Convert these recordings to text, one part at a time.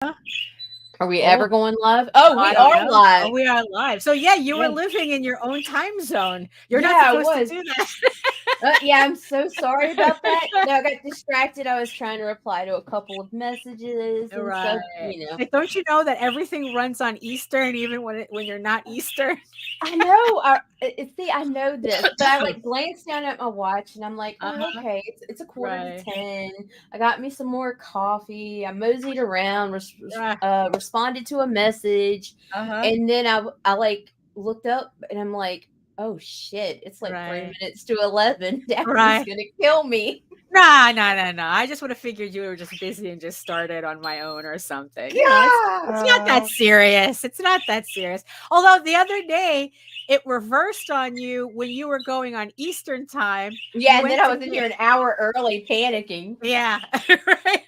Are we Oh, ever going live? Oh, I we don't are know. Oh, live. we are live. So yeah, you were Yeah, living in your own time zone. You're not yeah, I supposed to was. do that. Yeah, I'm so sorry about that. No, I got distracted. I was trying to reply to a couple of messages and Right. stuff, you know. Like, don't you know that everything runs on Eastern, even when you're not Eastern? I know. See, I know this, but I like glanced down at my watch and I'm like, oh, Uh-huh. okay, it's a quarter to Right. 10. I got me some more coffee. I moseyed around, Right. responded to a message, Uh-huh. and then I like looked up and I'm like, oh shit, it's like three Right. minutes to 11. Daphne's Right. gonna kill me. Nah, nah, nah, nah. I just would have figured you were just busy and just started on my own or something. It's not that Yeah. serious. It's not that serious. Although the other day it reversed on you when you were going on Eastern time. You Yeah, and then went I to was in here an hour early panicking. yeah. Right.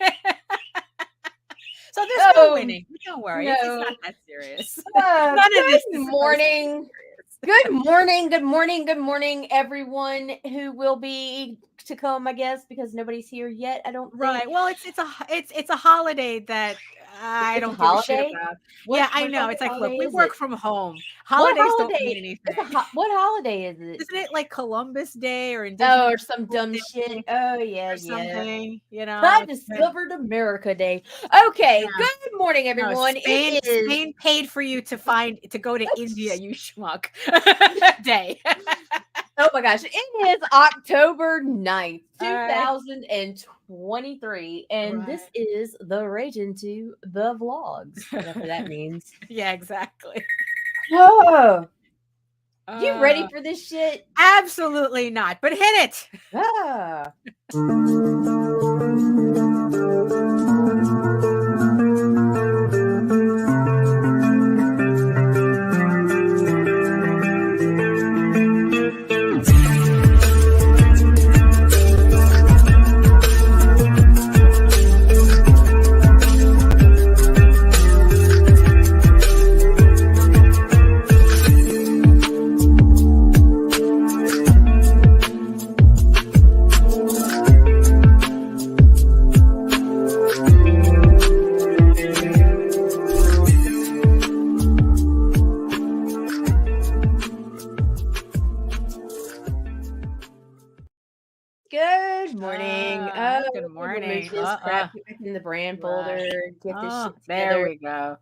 So there's no Oh winning. Don't worry. It's not no. that serious. None of this Good is supposed to be morning. serious. Good morning. Good morning. Good morning, everyone who will be to come, I guess, because nobody's here yet. I don't think Right. Well, it's a holiday that I it's a don't give a shit holiday. about. Yeah, I What know. fucking It's like, look, holiday we is work it? from home. What Holidays don't mean holiday? anything. What holiday is it? Isn't it like Columbus Day or Oh, Indigenous or some Peoples dumb shit. Day Oh yeah, or yeah. something? I It's discovered America Day. Okay, yeah. good morning, No, everyone. It is Spain paid for you to go to India, you schmuck. Day. oh my gosh, it is October 9th, All right. 2023, and this Right. is the Ragin to the vlogs, whatever that means. Yeah, exactly. Oh, you ready Uh, for this shit? absolutely not. But hit it. Ah. Good morning. Oh, Good let me remove morning. this crap, get back in the brand folder, Right. get this Oh, shit there together. we go.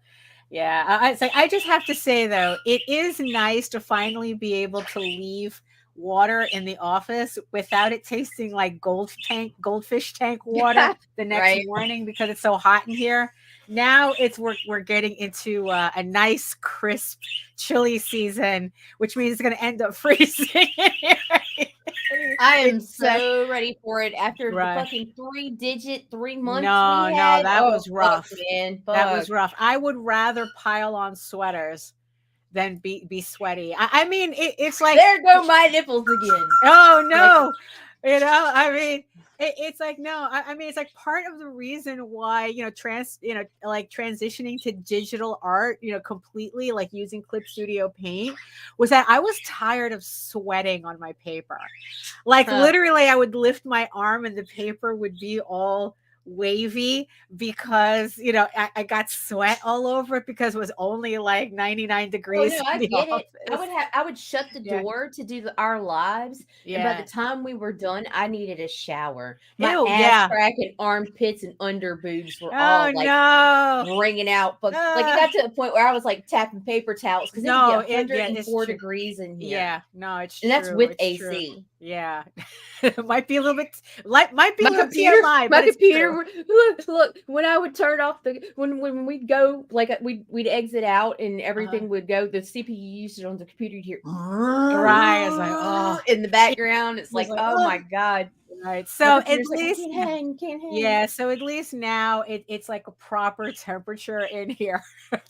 Yeah, it's like I just have to say though, it is nice to finally be able to leave water in the office without it tasting like goldfish tank water the next Right. morning because it's so hot in here. Now we're getting into a nice crisp chilly season, which means it's going to end up freezing in here. I am Except so ready for it after the right. fucking 3-digit 3 months No, we no, had. that Oh, was fuck, rough. man. That was Fuck. rough. I would rather pile on sweaters than be sweaty. I mean, it's like, There go my nipples again. oh Like, no, I mean, it's like no. I mean, it's like part of the reason why like transitioning to digital art, completely like using Clip Studio Paint, was that I was tired of sweating on my paper. Like huh. literally, I would lift my arm and the paper would be all wavy because I got sweat all over it because it was only like 99 Oh no, degrees in I the get it. office. I would shut the Yeah. door to do our lives, and by the Yeah. time we were done, I needed a shower. My Ew, ass yeah. crack and armpits and under boobs were Oh all like no. bringing out. But like it Uh, got to the point where I was like tapping paper towels because it would get no, it's 104 true. degrees in here, Yeah, no, it's and that's true. with It's true. AC. Yeah. It might be a little bit might be a My little computer, TMI, my but it's computer. true. Look. When I would turn off the when we'd go like we'd exit out and Uh-huh. everything would go. The CPU used it on the computer. You'd hear Right. It's like, oh, in the it background. It's was like, like, oh oh, my god. right. My So at computer's like, I least can't hang, can't hang. yeah, so at least now it's like a proper temperature in here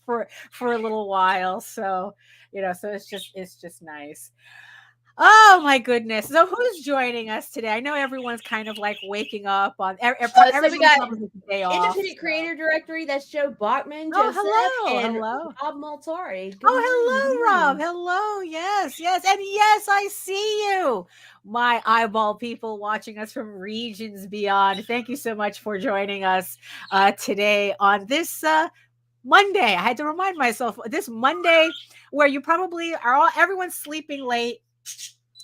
for a little while. So, so it's just nice. Oh my goodness. So who's joining us today? I know everyone's kind of like waking up on So everyone's we got probably taking the day off. Independent Creator Directory. That's Joe Bachman, Oh, Joseph, hello. and Hello. Rob Multari. Good Oh, hello, morning. Rob. Hello. Yes, yes. And yes, I see you. My eyeball people watching us from regions beyond. Thank you so much for joining us today on this Monday. I had to remind myself this Monday where you probably are all everyone's sleeping late.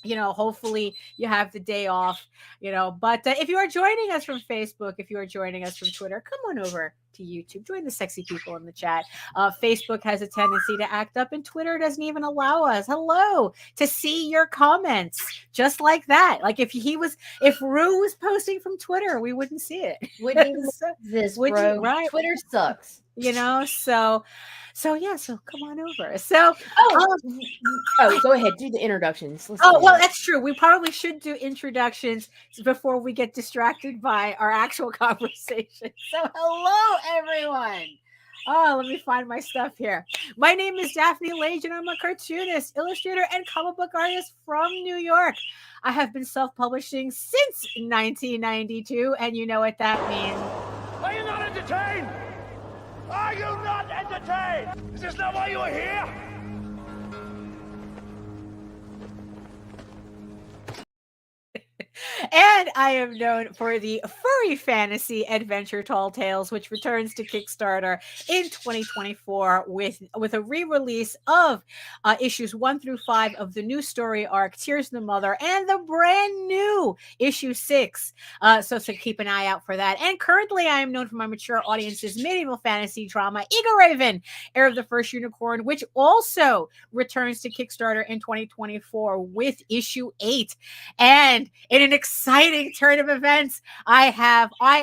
Hopefully you have the day off, but if you are joining us from Facebook, if you are joining us from Twitter, come on over to YouTube, join the sexy people in the chat. Facebook has a tendency to act up and Twitter doesn't even allow us to see your comments just like that. Like if Rue was posting from Twitter, we wouldn't see it. Wouldn't even exist, bro. Right. Twitter sucks. So come on over. So go ahead, do the introductions. That's true. We probably should do introductions before we get distracted by our actual conversation. So hello, everyone. Oh, let me find my stuff here. My name is Daphne Lage, and I'm a cartoonist, illustrator, and comic book artist from New York. I have been self-publishing since 1992, and you know what that means. Are you not entertained? Are you not entertained? Is this not why you are here? And I am known for the furry fantasy adventure Tall Tales, which returns to Kickstarter in 2024 with a re-release of issues 1 through 5 of the new story arc, Tears in the Mother, and the brand new issue 6. So keep an eye out for that. And currently I am known for my mature audience's medieval fantasy drama, Eagle Raven, Heir of the First Unicorn, which also returns to Kickstarter in 2024 with issue 8. And in an exciting turn of events, I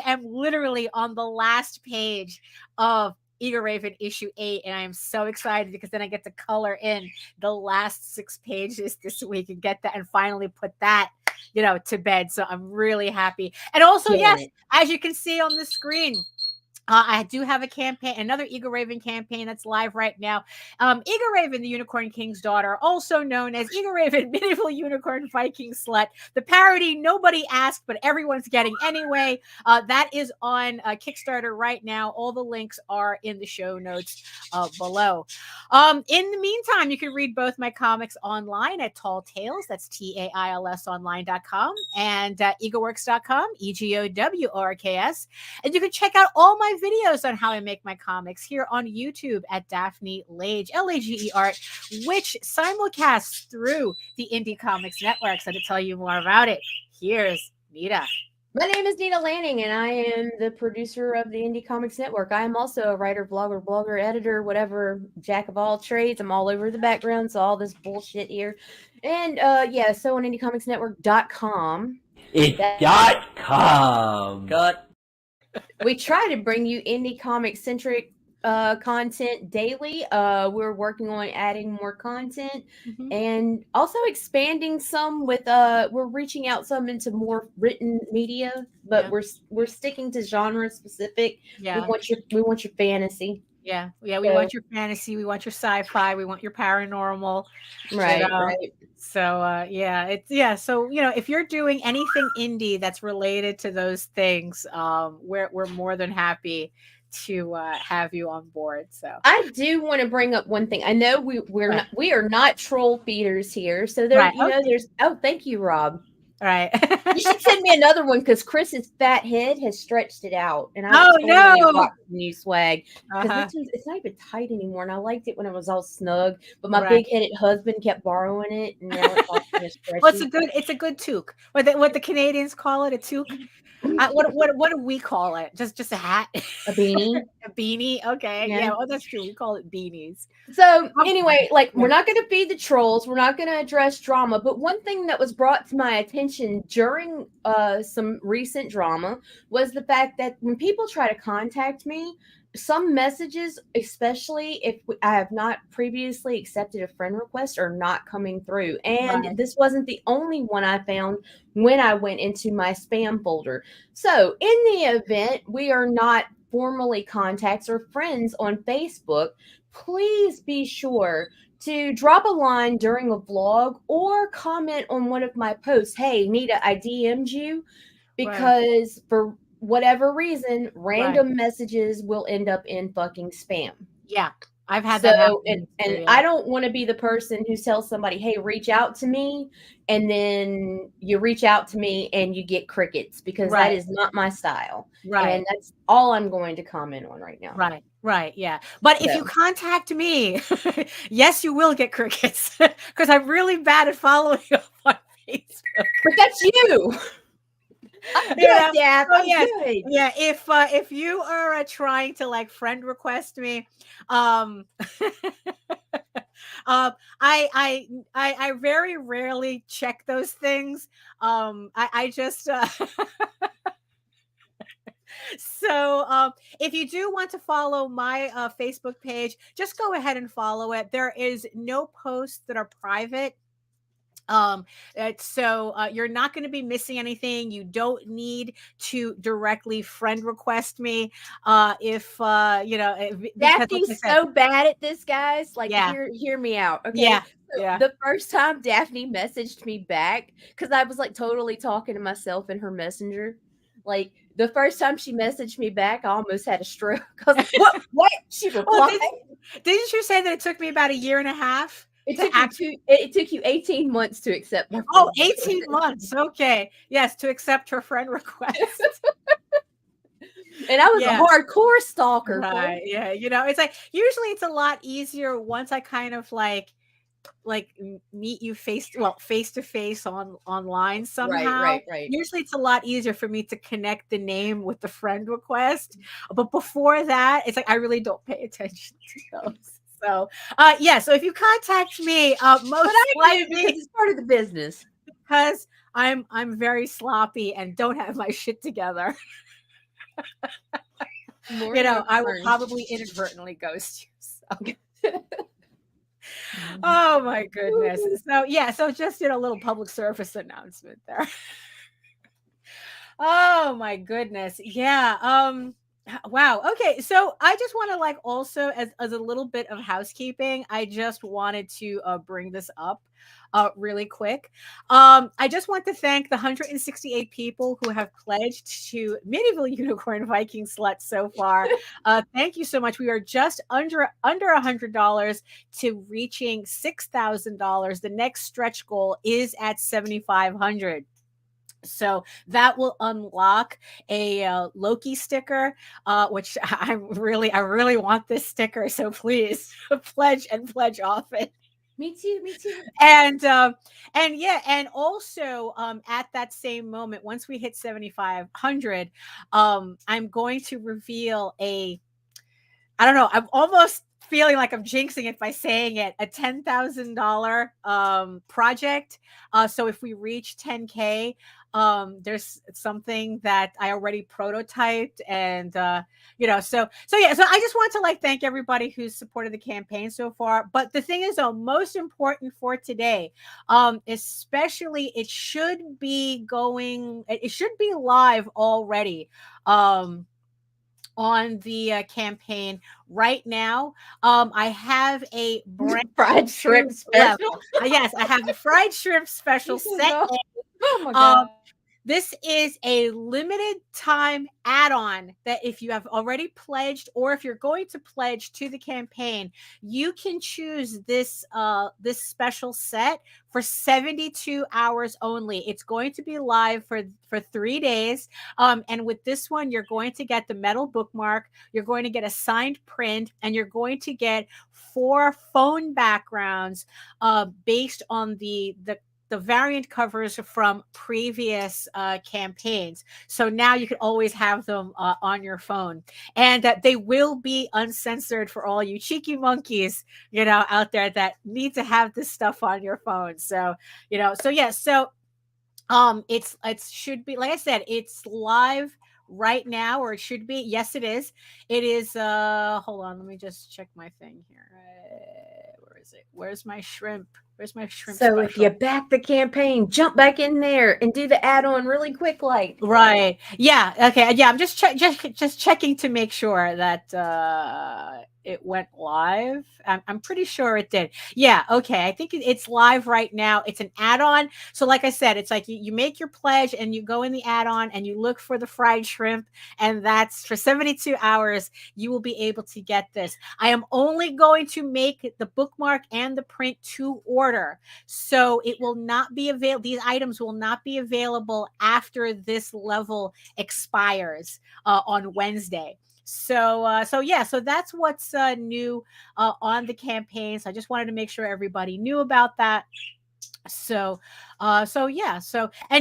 am literally on the last page of Eagle Raven issue 8, and I am so excited because then I get to color in the last 6 pages this week and get that and finally put that to bed. So I'm really happy. And also, yes, as you can see on the screen, I do have a campaign, another Eagle Raven campaign that's live right now. Eagle Raven, the Unicorn King's daughter, also known as Eagle Raven, Medieval Unicorn Viking Slut. The parody nobody asked, but everyone's getting anyway. That is on Kickstarter right now. All the links are in the show notes below. In the meantime, you can read both my comics online at Tall Tales. That's TAILS online.com and eagleworks.com, EGOWORKS. And you can check out all my videos on how I make my comics here on YouTube at Daphne Lage, Lager, which simulcasts through the Indie Comics Network. So to tell you more about it, here's Nita. My name is Nita Lanning, and I am the producer of the Indie Comics Network. I am also a writer, vlogger, blogger, editor, whatever, jack of all trades. I'm all over the background, so all this bullshit here. And so on IndieComicsNetwork.com. .com. Cut. We try to bring you indie comic centric content daily. We're working on adding more content and also expanding some with we're reaching out some into more written media, but we're sticking to genre specific. We want your fantasy. We want your fantasy, we want your sci-fi, we want your paranormal. Right. So so if you're doing anything indie that's related to those things, we're more than happy to have you on board. So I do want to bring up one thing. I know we are not troll feeders here. So there's thank you, Rob. All right. You should send me another one because Chris's fat head has stretched it out. And new swag. Because it's not even tight anymore. And I liked it when it was all snug. But my big-headed husband kept borrowing it. And now it's all kind of stretchy. Well, it's a good toque. What the Canadians call it, a toque. What do we call it? Just a hat? A beanie? A beanie? Okay. Yeah, well, that's true. We call it beanies. So anyway, we're not going to feed the trolls. We're not going to address drama. But one thing that was brought to my attention during some recent drama was the fact that when people try to contact me, some messages, especially if I have not previously accepted a friend request, are not coming through. And this wasn't the only one I found when I went into my spam folder. So in the event we are not formally contacts or friends on Facebook, please be sure to drop a line during a vlog or comment on one of my posts. Hey, Nita, I DM'd you, because for whatever reason, random messages will end up in fucking spam. Yeah. I've had that happen. And I don't want to be the person who tells somebody, hey, reach out to me. And then you reach out to me and you get crickets, because that is not my style. Right. And that's all I'm going to comment on right now. Right. Right. Yeah. But if you contact me, yes, you will get crickets, because I'm really bad at following up on Facebook. But that's you. Yeah. If you are trying to like friend request me, I very rarely check those things. I just so if you do want to follow my Facebook page, just go ahead and follow it. There is no posts that are private. So you're not going to be missing anything. You don't need to directly friend request me. If Daphne's so bad at this, guys. Like, hear me out. Okay. So the first time Daphne messaged me back, because I was like totally talking to myself in her messenger. Like, the first time she messaged me back, I almost had a stroke. I was like, what? She replied. Didn't you say that it took me about a year and a half? It took you 18 months to accept my friend. Oh, 18 months. Okay. Yes, to accept her friend request. And I was a hardcore stalker. Right. Yeah. It's like, usually it's a lot easier once I kind of like meet you face to face online somehow. Right. Usually it's a lot easier for me to connect the name with the friend request. But before that, it's like, I really don't pay attention to those. So, so if you contact me, most likely it's part of the business, because I'm very sloppy and don't have my shit together. I will probably inadvertently ghost you. So. Oh my goodness. So just a little public service announcement there. Oh my goodness. Yeah. Wow. Okay. So I just want to also as a little bit of housekeeping, I just wanted to bring this up really quick. I just want to thank the 168 people who have pledged to Medieval Unicorn Viking Slut so far. Thank you so much. We are just under $100 to reaching $6,000. The next stretch goal is at $7,500. So that will unlock a Loki sticker, which I really want this sticker. So please pledge often. Me too. And also at that same moment, once we hit 7,500, I'm going to reveal I don't know, I'm almost feeling like I'm jinxing it by saying it, a $10,000 project. So if we reach 10K, there's something that I already prototyped, and so I just want to thank everybody who's supported the campaign so far. But the thing is, though, most important for today, especially it should be live already on the campaign right now. I have a brand fried shrimp special. Yes, I have the fried shrimp special set. Oh my God. This is a limited time add-on that if you have already pledged, or if you're going to pledge to the campaign, you can choose this special set for 72 hours only. It's going to be live for 3 days. And with this one, you're going to get the metal bookmark, you're going to get a signed print, and you're going to get 4 phone backgrounds based on the variant covers from previous campaigns. So now you can always have them on your phone, and that they will be uncensored for all you cheeky monkeys, out there that need to have this stuff on your phone. So, it should be, like I said, it's live right now, or it should be. Yes, it is. It is. Hold on. Let me just check my thing here. Where is it? Where's my shrimp? Where's my shrimp? So if you back the campaign, jump back in there and do the add-on really quick, right. Yeah. Okay. Yeah. I'm just checking to make sure that it went live. I'm pretty sure it did. Yeah. Okay. I think it's live right now. It's an add-on. So like I said, it's like you make your pledge and you go in the add-on and you look for the fried shrimp, and that's for 72 hours. You will be able to get this. I am only going to make the bookmark and the print to order. So it will not be available. These items will not be available after this level expires on Wednesday. So that's what's new on the campaign. So I just wanted to make sure everybody knew about that. So and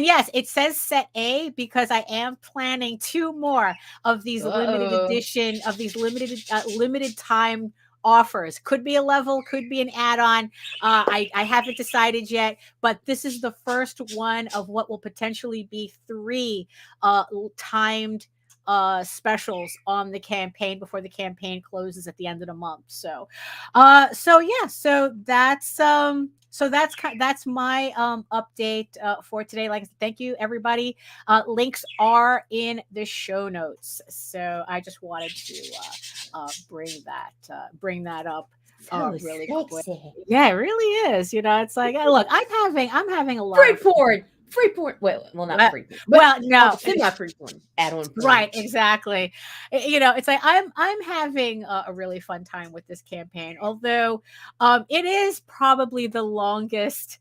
yes, it says set A because I am planning 2 more of these limited edition, of these limited time offers. Could be a level, could be an add-on. I haven't decided yet, but this is the first one of what will potentially be 3 timed specials on the campaign before the campaign closes at the end of the month. So that's my update for today. Like I said, thank you everybody. Links are in the show notes. So I just wanted to bring that up really quick. Yeah, it really is. You know, it's like, look, I'm having a lot Freeform. Well, not Freeform. Well, no, semi-Freeform add-on. Right, exactly. You know, it's like I'm having a really fun time with this campaign. Although, it is probably the longest.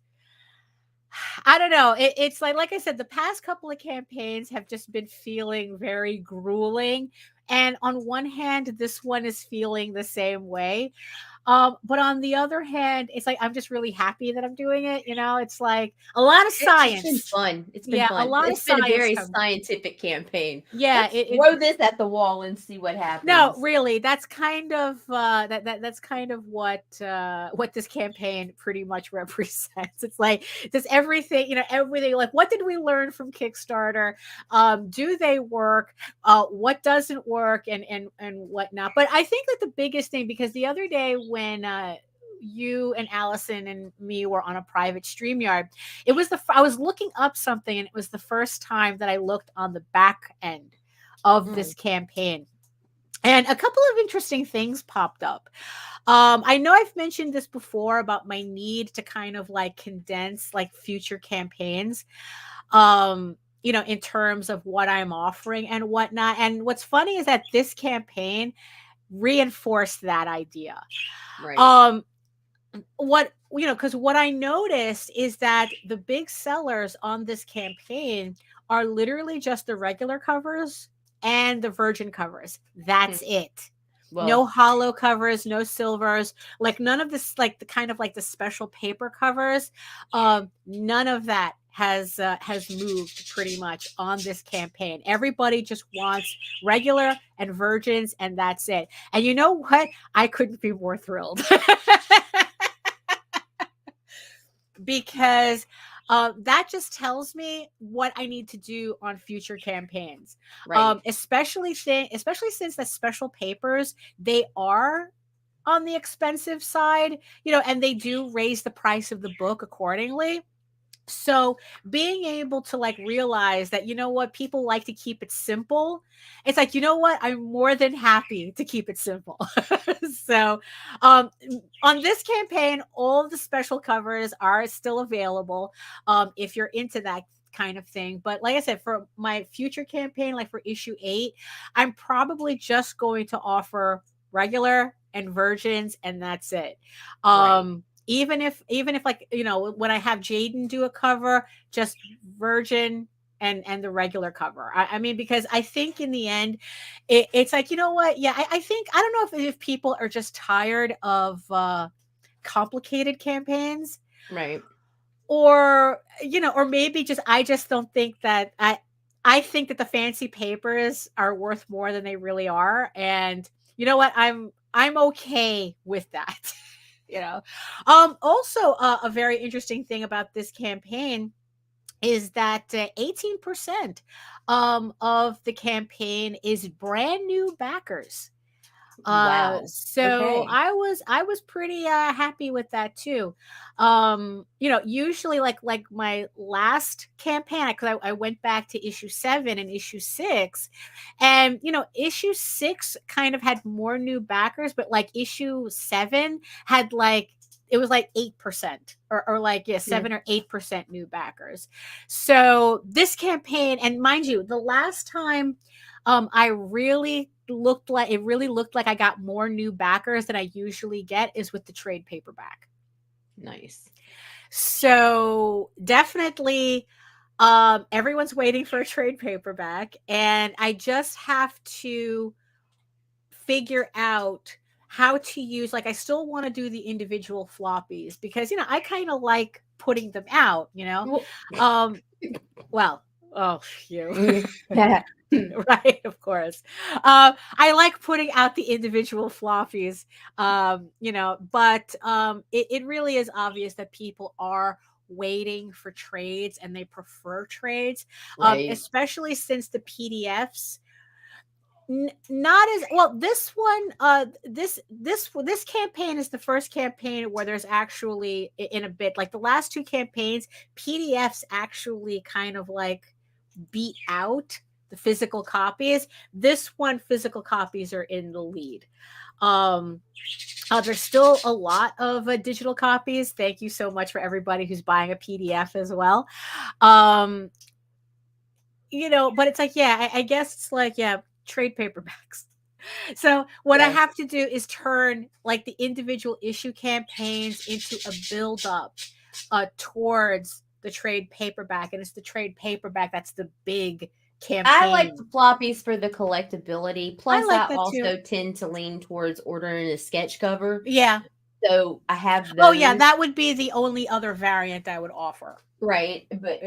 I don't know. It's like I said, the past couple of campaigns have just been feeling very grueling, and on one hand, this one is feeling the same way. But on the other hand, it's like I'm just really happy that I'm doing it. You know, it's like a lot of science. It's been fun. It's been fun. It's been a very scientific campaign. Yeah, throw this at the wall and see what happens. No, really, that's kind of that's kind of what this campaign pretty much represents. It's like does everything, everything. Like, what did we learn from Kickstarter? Do they work? What doesn't work, and whatnot. But I think that the biggest thing, because the other day when you and Allison and me were on a private StreamYard, I was looking up something, and it was the first time that I looked on the back end of this campaign, and a couple of interesting things popped up. I know I've mentioned this before about my need to kind of like condense like future campaigns, in terms of what I'm offering and whatnot. And what's funny is that this campaign reinforced that idea. Right. Because what I noticed is that the big sellers on this campaign are literally just the regular covers and the virgin covers. That's it. Well, no hollow covers, no silvers, like none of this, like the kind of like the special paper covers. None of that has moved pretty much on this campaign. Everybody just wants regular and virgins, and that's it. And you know what? I couldn't be more thrilled. Because that just tells me what I need to do on future campaigns. Right. Especially since the special papers, they are on the expensive side, and they do raise the price of the book accordingly. So being able to like realize that, people like to keep it simple. It's like, I'm more than happy to keep it simple. So on this campaign, all of the special covers are still available if you're into that kind of thing. But like I said, for my future campaign, like for issue 8, I'm probably just going to offer regular and virgins, and that's it. Right. Even if like, when I have Jaden do a cover, just virgin and the regular cover. I mean, because I think in the end, it's like, what? Yeah, I think, I don't know if people are just tired of complicated campaigns. Right. Or, or maybe I just don't think that I think that the fancy papers are worth more than they really are. And you know what? I'm okay with that. Also, a very interesting thing about this campaign is that 18% of the campaign is brand new backers. Wow. So Okay. I was pretty happy with that too. Usually like my last campaign, because I went back to issue 7 and issue 6, and issue 6 kind of had more new backers, but like issue 7 had like, it was like 8% or like, yeah, 7 or 8% new backers. So this campaign, and mind you, the last time I really looked like I got more new backers than I usually get is with the trade paperback. Nice. So definitely everyone's waiting for a trade paperback, and I just have to figure out how to use, like, I still want to do the individual floppies because I kind of like putting them out, well, oh, you Yeah. right, of course. I like putting out the individual floppies, but it really is obvious that people are waiting for trades and they prefer trades, Right. especially since the PDFs not as well. This one, this campaign is the first campaign where there's actually, in a bit, like the last 2 campaigns, PDFs actually kind of like beat out the physical copies. This one, physical copies are in the lead. There's still a lot of digital copies. Thank you so much for everybody who's buying a PDF as well. But it's like, yeah, I guess it's like, yeah, trade paperbacks. So what I have to do is turn like the individual issue campaigns into a build up towards the trade paperback, and it's the trade paperback that's the big campaign. I like the floppies for the collectability. Plus, like I that also too. tend to lean towards ordering a sketch cover. Yeah. So I have those. Oh yeah, that would be the only other variant I would offer. Right, but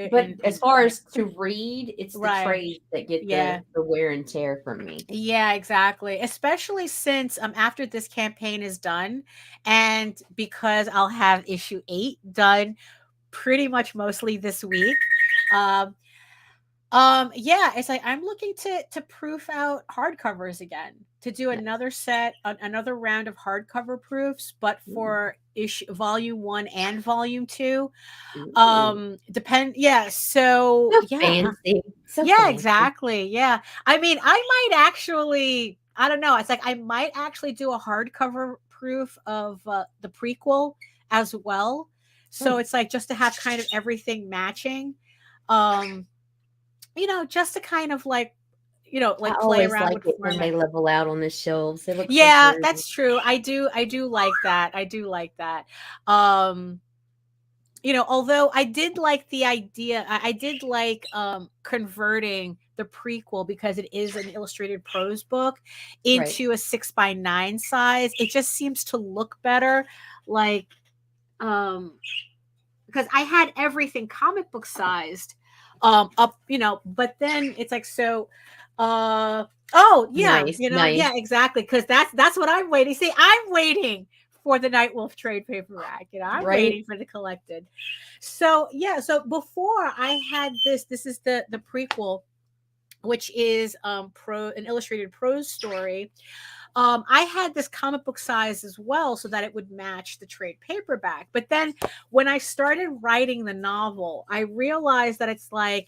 as far as to read, it's the trades that get the wear and tear from me. Yeah, exactly. Especially since after this campaign is done, and because I'll have issue 8 done pretty much mostly this week. It's like I'm looking to proof out hardcovers again, to do another another round of hardcover proofs, but for volume 1 and volume 2. So fancy. So yeah, fancy. exactly. Yeah. I mean, I might actually, I don't know. It's like I might actually do a hardcover proof of the prequel as well. So it's like just to have kind of everything matching. Just to kind of like, like play around with it when they level out on the shelves. They look so that's true. I do like that. I do like that. Although I did like the idea, I did like converting the prequel, because it is an illustrated prose book, into a 6x9 size. It just seems to look better. Like, because I had everything comic book sized up, but then it's like, so nice. Yeah, exactly, because that's what I'm waiting. See, I'm waiting for the Nightwolf trade paperback, I'm waiting for the collected. So before I had this is the prequel, which is an illustrated prose story. I had this comic book size as well, so that it would match the trade paperback. But then when I started writing the novel, I realized that it's like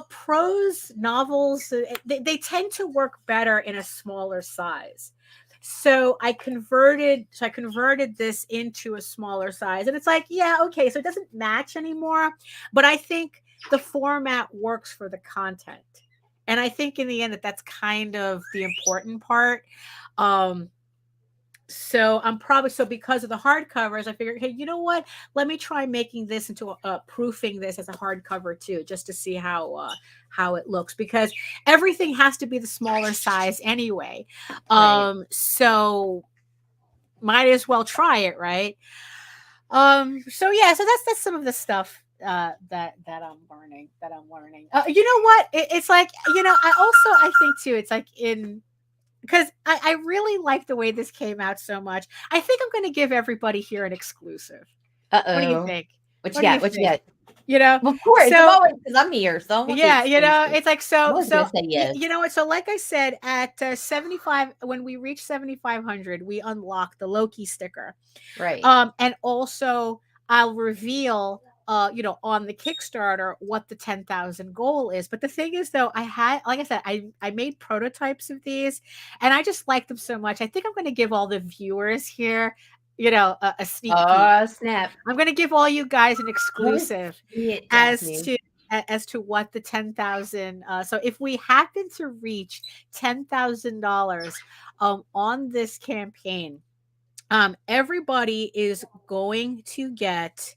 prose novels, they tend to work better in a smaller size. So I converted this into a smaller size, and it's like, yeah, okay, so it doesn't match anymore, but I think the format works for the content. And I think in the end that's kind of the important part. So because of the hardcovers, I figured, hey, you know what? Let me try making this into proofing this as a hardcover too, just to see how it looks, because everything has to be the smaller size anyway. So might as well try it, right? So that's some of the stuff that I'm learning. You know what? It's like, I think too, it's like because I really like the way this came out so much. I think I'm going to give everybody here an exclusive. What do you think? What you got? you know. Of course, I'm So always because I'm here, so I want the yeah, you know, exclusive. it's like I so was so gonna say yes. you know what? So like I said, at 75, when we reach 7,500, we unlock the Loki sticker. Right. And also I'll reveal you know, on the Kickstarter what the 10,000 goal is. But the thing is though, I had, like I said, I made prototypes of these and I just like them so much. I think I'm going to give all the viewers here, you know, a sneak peek. Oh, snap. I'm going to give all you guys an Let us exclusive see it, as Daphne. to as to what the 10,000 so if we happen to reach $10,000 on this campaign, everybody is going to get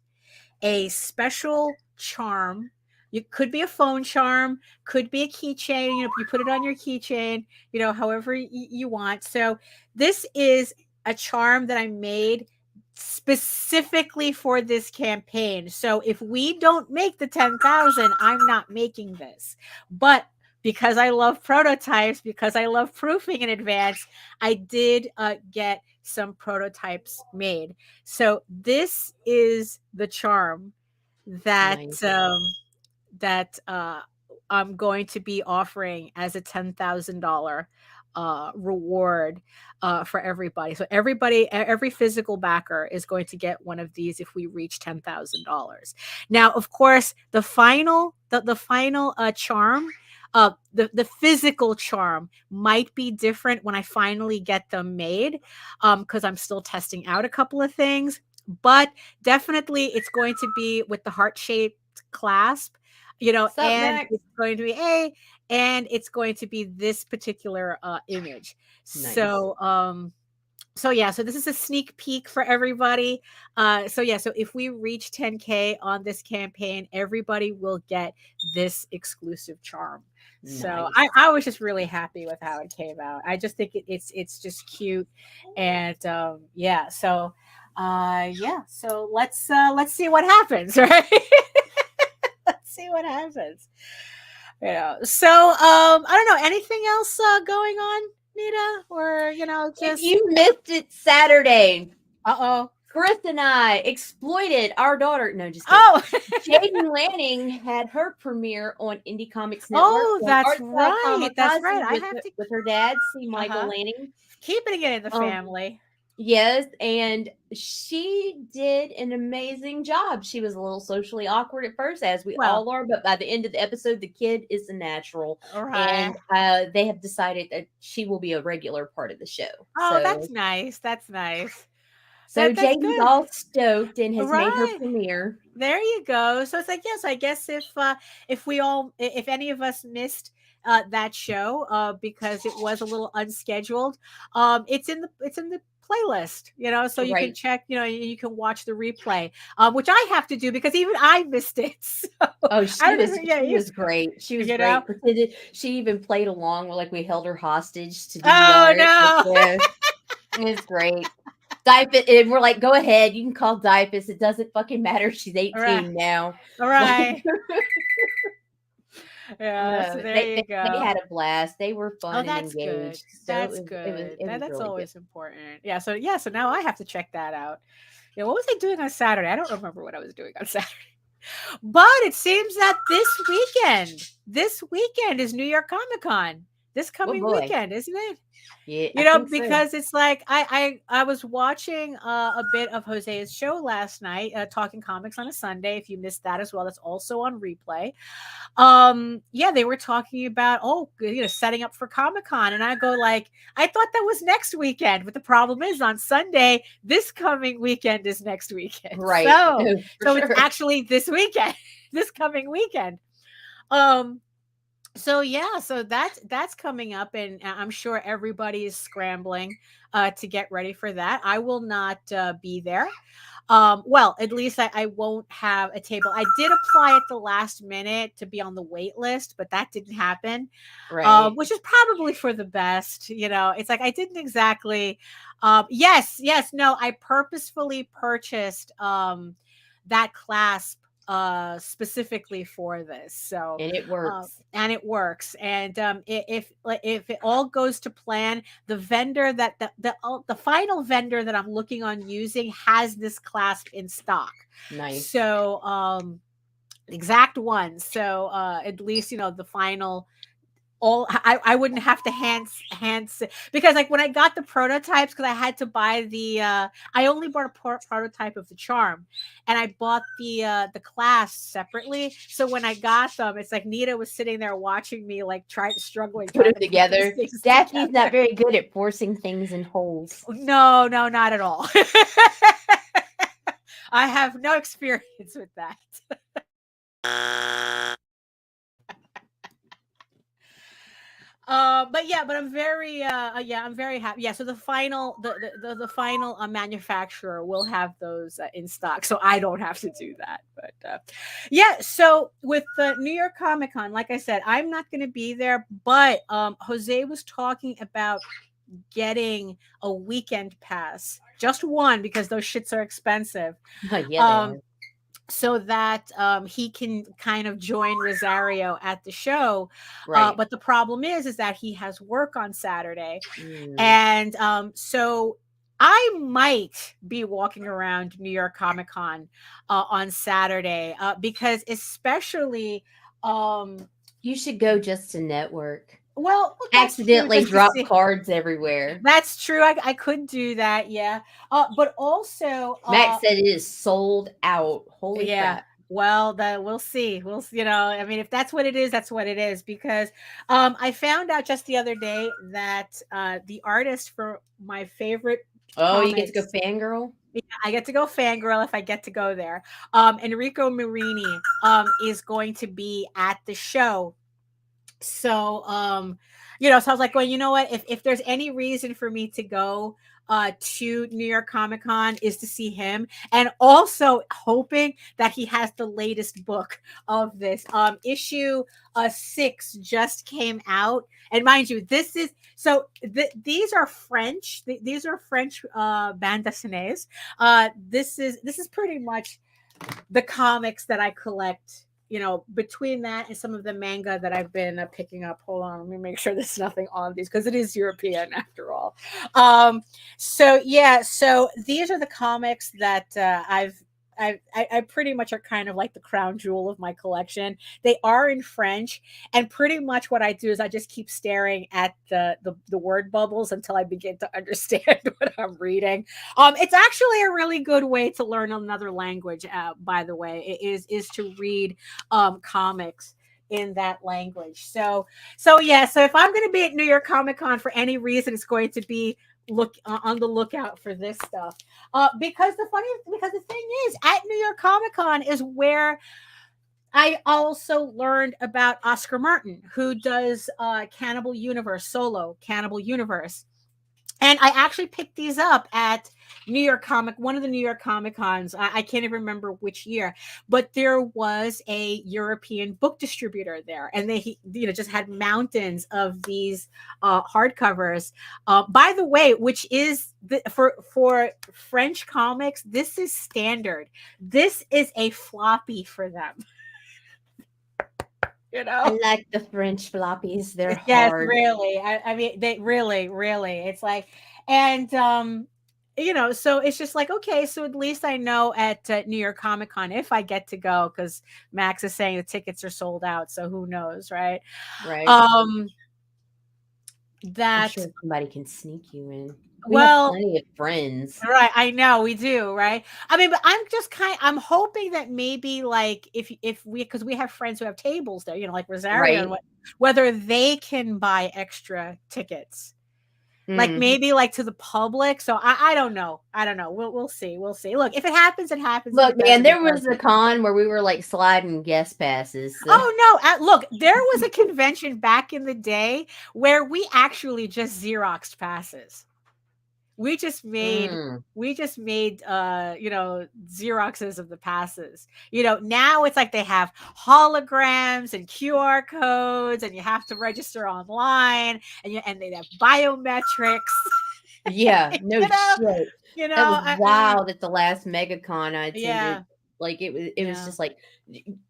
a special charm. It could be a phone charm, could be a keychain. You know, you put it on your keychain, you know, however you want. So this is a charm that I made specifically for this campaign. So if we don't make the 10,000, I'm not making this. But because I love prototypes, because I love proofing in advance, I did get some prototypes made. So this is the charm that Nice. that I'm going to be offering as a $10,000 reward for everybody. So everybody, every physical backer is going to get one of these if we reach $10,000. Now, of course, the final charm, the physical charm might be different when I finally get them made, because I'm still testing out a couple of things. But definitely, it's going to be with the heart-shaped clasp, you know, What's up, and Max? it's going to be and it's going to be this particular image. Nice. So yeah, so this is a sneak peek for everybody. So yeah, so if we reach 10K on this campaign, everybody will get this exclusive charm. So Nice. I was just really happy with how it came out. I just think it's just cute, and yeah. So yeah. So let's see what happens, right? Let's see what happens. You know. So I don't know, anything else going on, Nita, or you know, If just you missed it Saturday, uh-oh. Chris and I exploited our daughter. No, just kidding. Oh, Jaden Lanning had her premiere on Indie Comics Network. oh, on that's Artside right. That's Kamikaze right. I with, have to with her dad, see Michael Uh-huh. Lanning. keeping it in the family. Yes, and she did an amazing job. She was a little socially awkward at first, as we Well, all are, but by the end of the episode, the kid is a natural, right. and they have decided that she will be a regular part of the show. Oh, So, that's nice. That's nice. so That's Jaden's good. all stoked and has made her Right. premiere. There you go. So it's like, yes, I guess if we all, if any of us missed that show because it was a little unscheduled, it's in the playlist, you know, so you can Right. check, you know, you can watch the replay, which I have to do because even I missed it. So Oh, she I was don't- yeah, she was great. She was you great. know. Pretended she even played along, like we held her hostage to do the Oh art. no. Yeah, it's great. Diapus, and we're like, go ahead, you can call Diapus. It doesn't fucking matter. She's 18 Right. now. All right. Like, Yeah, so no, there you they go. had a blast. They were fun Oh, and that's good. engaged. So That's it was good. it was That's really good. always important. Yeah. So now I have to check that out. Yeah. What was I doing on Saturday? I don't remember what I was doing on Saturday. But it seems that this weekend is New York Comic Con. This coming boy. weekend, isn't it? Yeah, You I know, think so. because it's like I was watching a bit of Jose's show last night, Talking Comics on a Sunday. If you missed that as well, that's also on replay. Yeah, they were talking about setting up for Comic-Con, and I go like, I thought that was next weekend, but the problem is on Sunday, this coming weekend is next weekend. Right. So No, for sure. it's actually this weekend, this coming weekend. So yeah, so that's coming up, and I'm sure everybody is scrambling to get ready for that. I will not be there. Well, at least I won't have a table. I did apply at the last minute to be on the wait list, but that didn't happen. Right. Which is probably for the best. You know, it's like I didn't exactly. Yes, no, I purposefully purchased that clasp specifically for this, so And it works. and if it all goes to plan, the vendor that the final vendor that I'm looking on using has this clasp in stock. Nice. So exact one. So at least, you know, the final, I wouldn't have to hands because like when I got the prototypes, because I had to buy the I only bought a prototype of the charm, and I bought the clasp separately. So when I got them, it's like Nita was sitting there watching me like struggling Put trying it to together. put these things Daphne's together. not very good at forcing things in holes. No, not at all. I have no experience with that. But I'm very I'm very happy. Yeah, so the final the final manufacturer will have those in stock, so I don't have to do that. But yeah, so with the New York Comic Con, like I said, I'm not going to be there, but Jose was talking about getting a weekend pass, just one, because those shits are expensive. Oh, yeah, they are. So that he can kind of join Rosario at the show. Right. But the problem is that he has work on Saturday. Mm. And so I might be walking around New York Comic Con on Saturday because especially You should go just to network. well, that's Accidentally true, drop cards everywhere. That's true. I could do that, yeah. But also Max said it is sold out. Holy yeah. crap. Well, we'll see. You know, I mean, if that's what it is, that's what it is. Because I found out just the other day that the artist for my favorite You get to go comics, fangirl? yeah, I get to go fangirl if I get to go there. Enrico Marini is going to be at the show. So you know, so I was like, well, you know what, if there's any reason for me to go to New York Comic Con is to see him, and also hoping that he has the latest book of this issue 6 just came out. And mind you, this is these are French, these are French bande dessinées. This is pretty much the comics that I collect, you know, between that and some of the manga that I've been picking up. Hold on, let me make sure there's nothing on these because it is European after all. So these are the comics that I pretty much are kind of like the crown jewel of my collection. They are in French, and pretty much what I do is I just keep staring at the word bubbles until I begin to understand what I'm reading. It's actually a really good way to learn another language. By the way, it is to read comics in that language. So if I'm going to be at New York Comic Con for any reason, it's going to be on the lookout for this stuff. Because the thing is, at New York Comic Con is where I also learned about Oscar Martin, who does Cannibal Universe, solo Cannibal Universe. And I actually picked these up at one of the New York Comic Cons. I can't even remember which year, but there was a European book distributor there, and they, you know, just had mountains of these hardcovers. By the way, which is for French comics, this is standard. This is a floppy for them. You know, I like the French floppies. They're yes, hard. really. I mean, they really, it's like, and you know, so it's just like, okay, so at least I know at New York Comic Con if I get to go, because Max is saying the tickets are sold out, so who knows, right? Right. I'm sure somebody can sneak you in. We Well, have plenty of friends. right, I know we do, right? I mean, but I'm hoping that maybe like if we, because we have friends who have tables there, you know, like Rosario, and whether they can buy extra tickets, like maybe like to the public. So I don't know. We'll see. Look, if it happens, it happens. Look, man, there was a con where we were like sliding guest passes. So. Oh no! Look, there was a convention back in the day where we actually just Xeroxed passes. We just made you know, Xeroxes of the passes. You know, now it's like they have holograms and QR codes, and you have to register online, and they have biometrics. Yeah, no shit. You know, that was wild at the last MegaCon I attended. Yeah. Like it was just like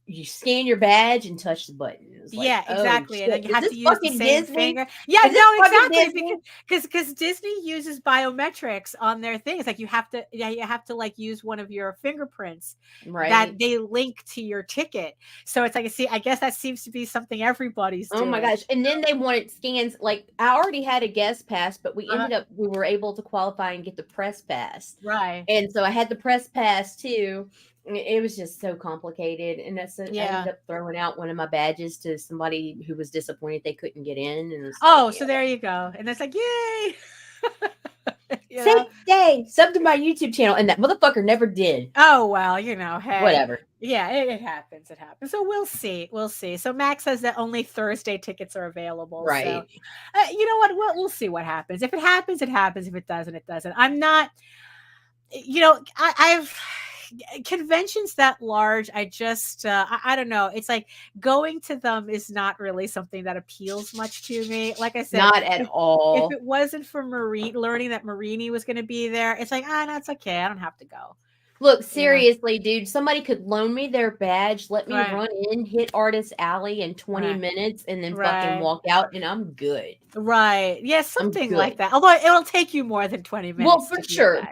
you scan your badge and touch the button. It was like, Yeah, oh, exactly. And then shit. you Is have to this use the fucking same Disney? finger. Yeah, Is this no, fucking exactly. Disney? Because Disney uses biometrics on their things. Like you have to like use one of your fingerprints Right. that they link to your ticket. So it's like, see, I guess that seems to be something everybody's Oh doing. my gosh. And then they wanted scans. Like, I already had a guest pass, but we were able to qualify and get the press pass. Right. And so I had the press pass too. It was just so complicated. And I ended up throwing out one of my badges to somebody who was disappointed they couldn't get in. And So there you go. And it's like, yay. Yay, sub to my YouTube channel. And that motherfucker never did. Oh, well, hey. Whatever. Yeah, it happens. It happens. So we'll see. So Max says that only Thursday tickets are available. Right. So, you know what? We'll see what happens. If it happens, it happens. If it doesn't, it doesn't. I'm not, I've conventions that large. I just, I don't know. It's like going to them is not really something that appeals much to me. Like I said, not at all. If it wasn't for learning that Marini was going to be there, it's like, no, it's okay. I don't have to go. Look, seriously, dude, somebody could loan me their badge, let me Right. run in, hit Artist Alley in 20 minutes, and then fucking walk out, and I'm good. Right. Yeah, something like that. Although it'll take you more than 20 minutes. Well, for sure.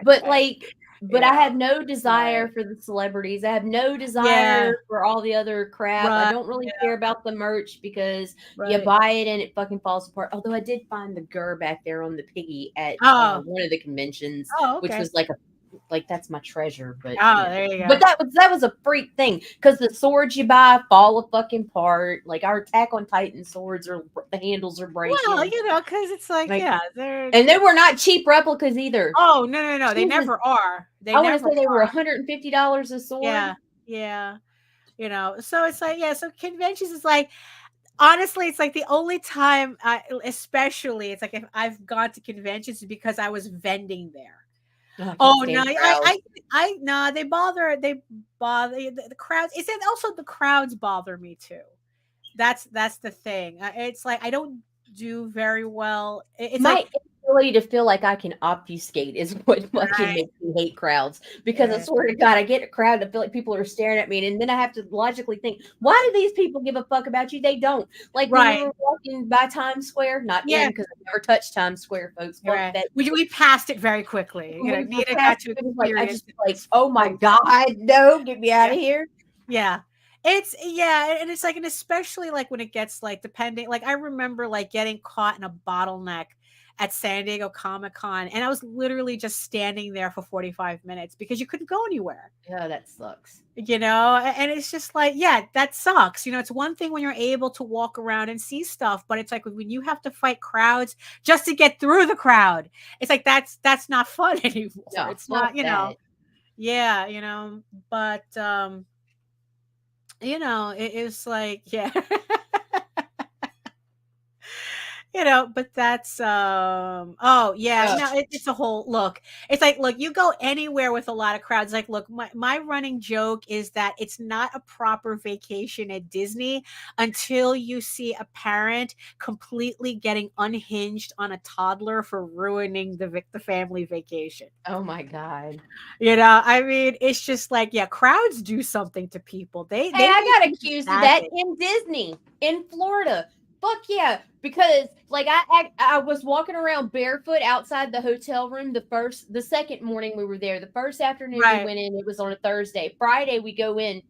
But I have no desire for the celebrities. I have no desire for all the other crap. I don't really care about the merch because you buy it and it fucking falls apart. Although I did find the GUR back there on the piggy at one of the conventions, which was like that's my treasure. But there you go. But that was a freak thing because the swords you buy fall apart. Like our Attack on Titan swords the handles are breaking. Well, because it's like they're and they were not cheap replicas either. Oh no, they never are. I want to say they were $150 a sword. Yeah. So it's like so conventions is like. Honestly, it's like the only time, especially, it's like if I've gone to conventions is because I was vending there. Oh no, they bother the crowds. It's also the crowds bother me too. That's the thing. It's like I don't do very well. It's my inability to feel like I can obfuscate is what fucking makes me hate crowds. Because I swear to God, I get a crowd to feel like people are staring at me, and then I have to logically think, why do these people give a fuck about you? They don't. Like when we were walking by Times Square, not in because I never touched Times Square, folks. We passed it very quickly. Nita got to experience oh my God, no, get me out of here. Yeah. And it's like, and especially like when it gets like depending, like I remember like getting caught in a bottleneck at San Diego Comic-Con, and I was literally just standing there for 45 minutes because you couldn't go anywhere. Yeah, that sucks. And it's just like, that sucks. It's one thing when you're able to walk around and see stuff, but it's like when you have to fight crowds just to get through the crowd, it's like that's not fun anymore. No, it's not, but it's like, but that's it's a whole look. It's like, look, you go anywhere with a lot of crowds. Like, look, my running joke is that it's not a proper vacation at Disney until you see a parent completely getting unhinged on a toddler for ruining the family vacation. Oh my God. I mean, it's just like, crowds do something to people. I got accused of that in Disney in Florida. Fuck yeah, because like I was walking around barefoot outside the hotel room the second morning we were there. The first afternoon we went in, it was on a Thursday. Friday we go in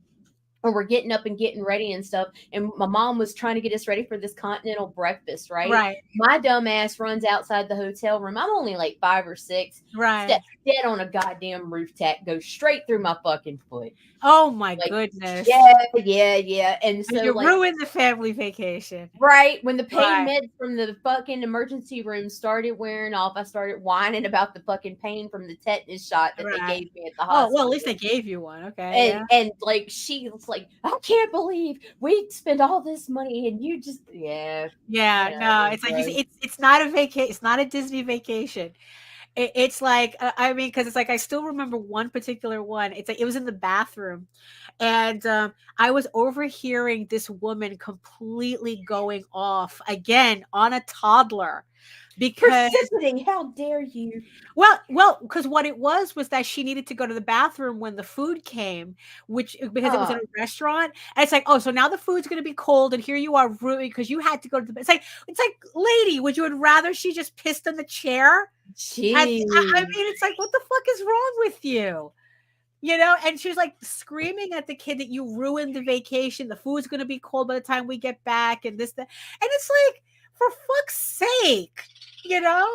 and we're getting up and getting ready and stuff. And my mom was trying to get us ready for this continental breakfast, right? Right. My dumb ass runs outside the hotel room. I'm only like 5 or 6. Right. Steps dead on a goddamn roof tack, goes straight through my fucking foot. Oh my goodness. Yeah. And so you ruined the family vacation. Right. When the pain meds from the fucking emergency room started wearing off, I started whining about the fucking pain from the tetanus shot that they gave me at the hospital. Oh, well, at least they gave you one. Okay. And like she was like, I can't believe we spent all this money and you just no, it's like it's not a vacation, it's not a Disney vacation. It's like, I mean, because it's like, I still remember one particular one. It's like, it was in the bathroom. And I was overhearing this woman completely going off again on a toddler. because Precipitating, how dare you? well, because what it was that she needed to go to the bathroom when the food came, which because it was in a restaurant, and it's like, oh, so now the food's gonna be cold, and here you are ruining because you had to go to the. It's like, lady, would you rather she just pissed in the chair? I mean, it's like, what the fuck is wrong with you? You know, and she's like screaming at the kid that you ruined the vacation. The food's gonna be cold by the time we get back, and this, that, and it's like, for fuck's sake, you know.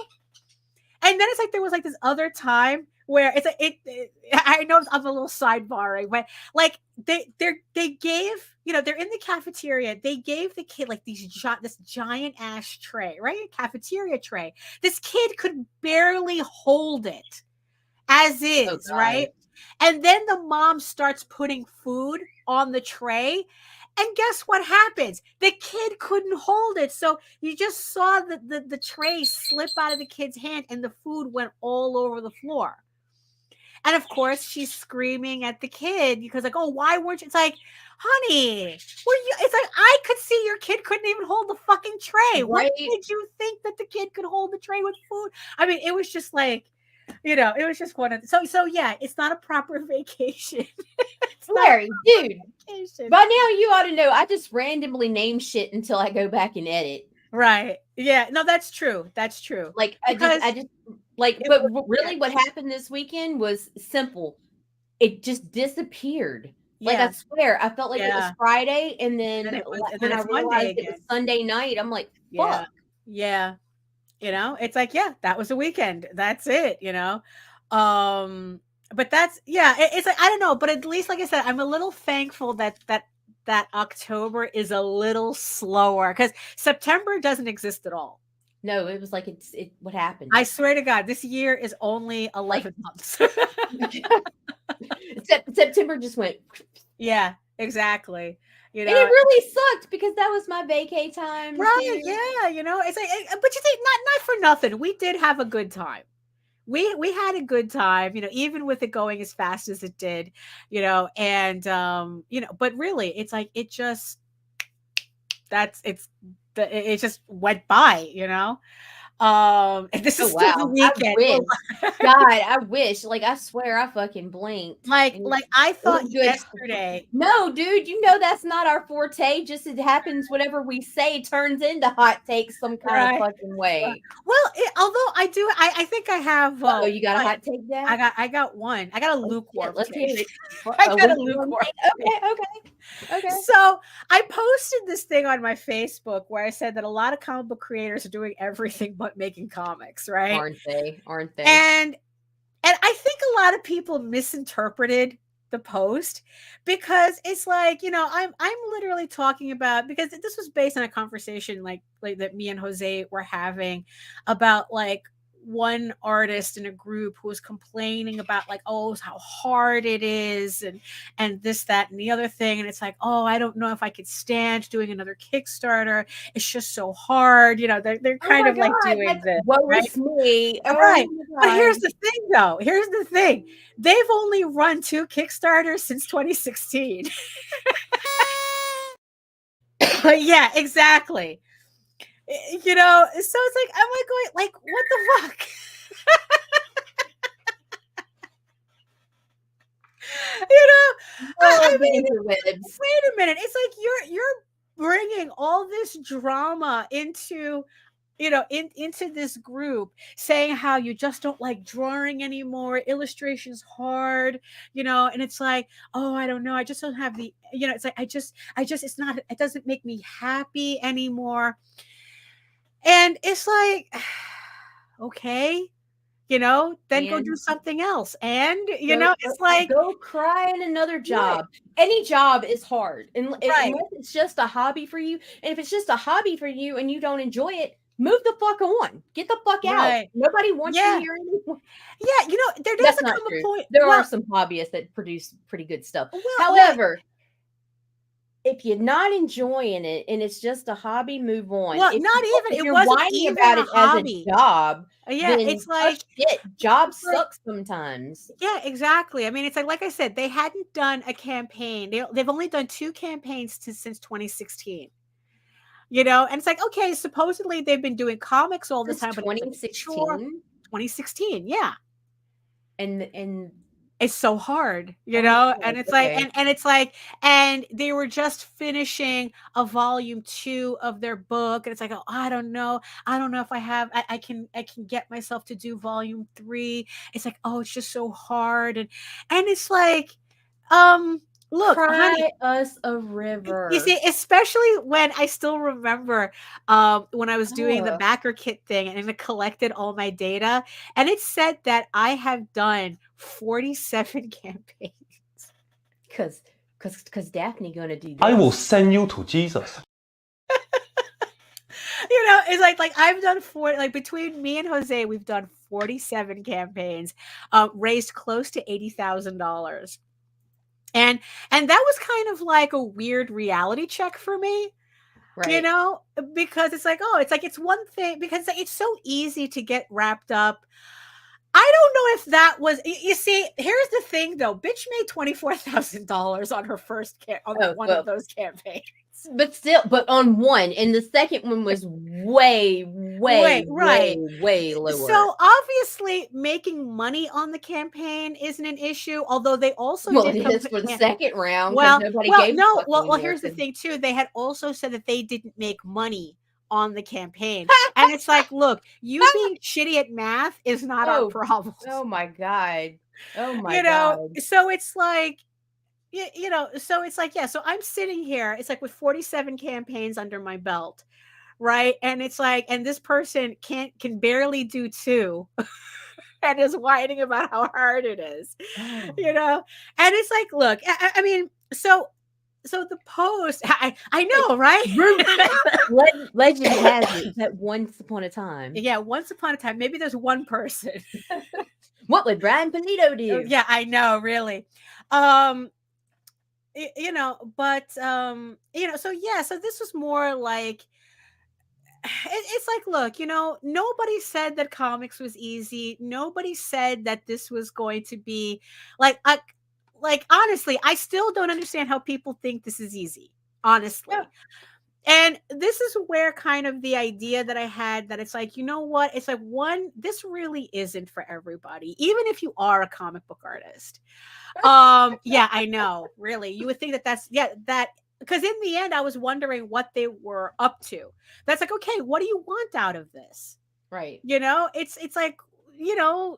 And then it's like there was like this other time where it's like I know I'm a little sidebarring, but like they gave, you know, they're in the cafeteria. They gave the kid like this giant ass tray, right? Cafeteria tray. This kid could barely hold it as is, right? And then the mom starts putting food on the tray. And guess what happens? The kid couldn't hold it. So you just saw the tray slip out of the kid's hand and the food went all over the floor. And of course, she's screaming at the kid because like, oh, why weren't you? It's like, honey, it's like, I could see your kid couldn't even hold the fucking tray. Right? What did you think that the kid could hold the tray with food? I mean, it was just like, you know, it was just one of the, so yeah, it's not a proper vacation. Larry, dude, by now you ought to know I just randomly name shit until I go back and edit. Right. Yeah. No, that's true. That's true. Like I just like, but really what happened this weekend was simple. It just disappeared. Yeah. Like I swear, I felt like it was Friday, and then when I realized it was Sunday night, I'm like, fuck. Yeah. You know, it's like, yeah, that was a weekend. That's it, you know. But that's, yeah, it's like, I don't know, but at least, like I said, I'm a little thankful that October is a little slower because September doesn't exist at all. No, it was like what happened? I swear to God, this year is only 11 months. September just went. Yeah, exactly. You know, and it really sucked because that was my vacay time. Right? Yeah, you know, it's like, but you think not for nothing. We did have a good time. We had a good time, you know, even with it going as fast as it did, you know, and you know, but really, it's like it just just went by, you know. And this is still the weekend. I wish. Like, I swear I fucking blinked. Like I thought yesterday. No, dude, you know that's not our forte. Just it happens whatever we say turns into hot takes some kind of fucking way. Well, although I think I have. Oh, you got a hot take there? I got one. I got a lukewarm. Let's hear it. I got a lukewarm. Okay. So I posted this thing on my Facebook where I said that a lot of comic book creators are doing everything but making comics, right? Aren't they? And I think a lot of people misinterpreted the post because it's like, you know, I'm literally talking about, because this was based on a conversation like that me and Jose were having about like one artist in a group who was complaining about like, oh, how hard it is and this, that, and the other thing. And it's like, oh, I don't know if I could stand doing another Kickstarter. It's just so hard. You know, they're kind of like doing this. What was me? Right. But here's the thing though. Here's the thing. They've only run 2 Kickstarters since 2016. Yeah, exactly. You know, so it's like, I'm like going, like, what the fuck? You know, I mean, wait a minute. It's like you're bringing all this drama into, you know, into this group, saying how you just don't like drawing anymore, illustration's hard, you know, and it's like, oh, I don't know, I just don't have the, you know, it's like I just it's not, it doesn't make me happy anymore. And it's like, okay, you know, then go do something else. And, you know, it's like, go cry in another job. Right. Any job is hard. And unless it's just a hobby for you. And if it's just a hobby for you and you don't enjoy it, move the fuck on. Get the fuck out. Nobody wants you here anymore. Yeah, you know, there doesn't come a point. There are some hobbyists that produce pretty good stuff. However, if you're not enjoying it and it's just a hobby, move on. Well, if not even. If you're whining about it hobby. As a job, it's like jobs suck sometimes. Yeah, exactly. I mean, it's like I said, they hadn't done a campaign. They've only done 2 campaigns since 2016. you know, and it's like, okay, supposedly they've been doing comics all the Since time, but it's like, 2016, sure, 2016, yeah. and It's so hard, you oh, know, oh, and it's like, okay. and it's like, and they were just finishing a volume 2 of their book, and it's like, oh, I don't know if I can get myself to do volume 3. It's like, oh, it's just so hard, and it's like, look, honey, Cry us a you river. see, especially when I still remember when I was doing the Ugh. backer kit thing and it collected all my data, and it said that I have done 47 campaigns. Cause Daphne gonna do this. I will send you to Jesus. You know, it's like I've done between me and Jose, we've done 47 campaigns, raised close to $80,000. And that was kind of like a weird reality check for me. right. You know, because it's like, oh, it's one thing, because it's so easy to get wrapped up. I don't know if that was, you see, here's the thing though, bitch made $24,000 on her first one of those campaigns. But still, but on one, and the second one was way lower. So obviously making money on the campaign isn't an issue, although they also it is for the second round. Well, nobody well, gave no, well, here's the thing too. They had also said that they didn't make money on the campaign, and it's like, look, you being shitty at math is not our problem. Oh my god. Oh my you know, god. so it's like, you know, so it's like, yeah, so I'm sitting here, it's like with 47 campaigns under my belt, right? And it's like, and this person can barely do 2 and is whining about how hard it is. You know, and it's like, look, I mean, so the post, I know, right? Legend has it that once upon a time. Yeah, once upon a time, maybe there's one person. What would Brian Polito do? Yeah, I know, really. You know, but you know, so yeah, so this was more like, it's like, look, you know, nobody said that comics was easy. Nobody said that this was going to be like honestly, I still don't understand how people think this is easy, honestly. Yeah. And this is where kind of the idea that I had, that it's like, you know what? It's like, one, this really isn't for everybody, even if you are a comic book artist. Yeah, I know, really. You would think that because in the end, I was wondering what they were up to. That's like, okay, what do you want out of this? Right. You know, it's like, you know,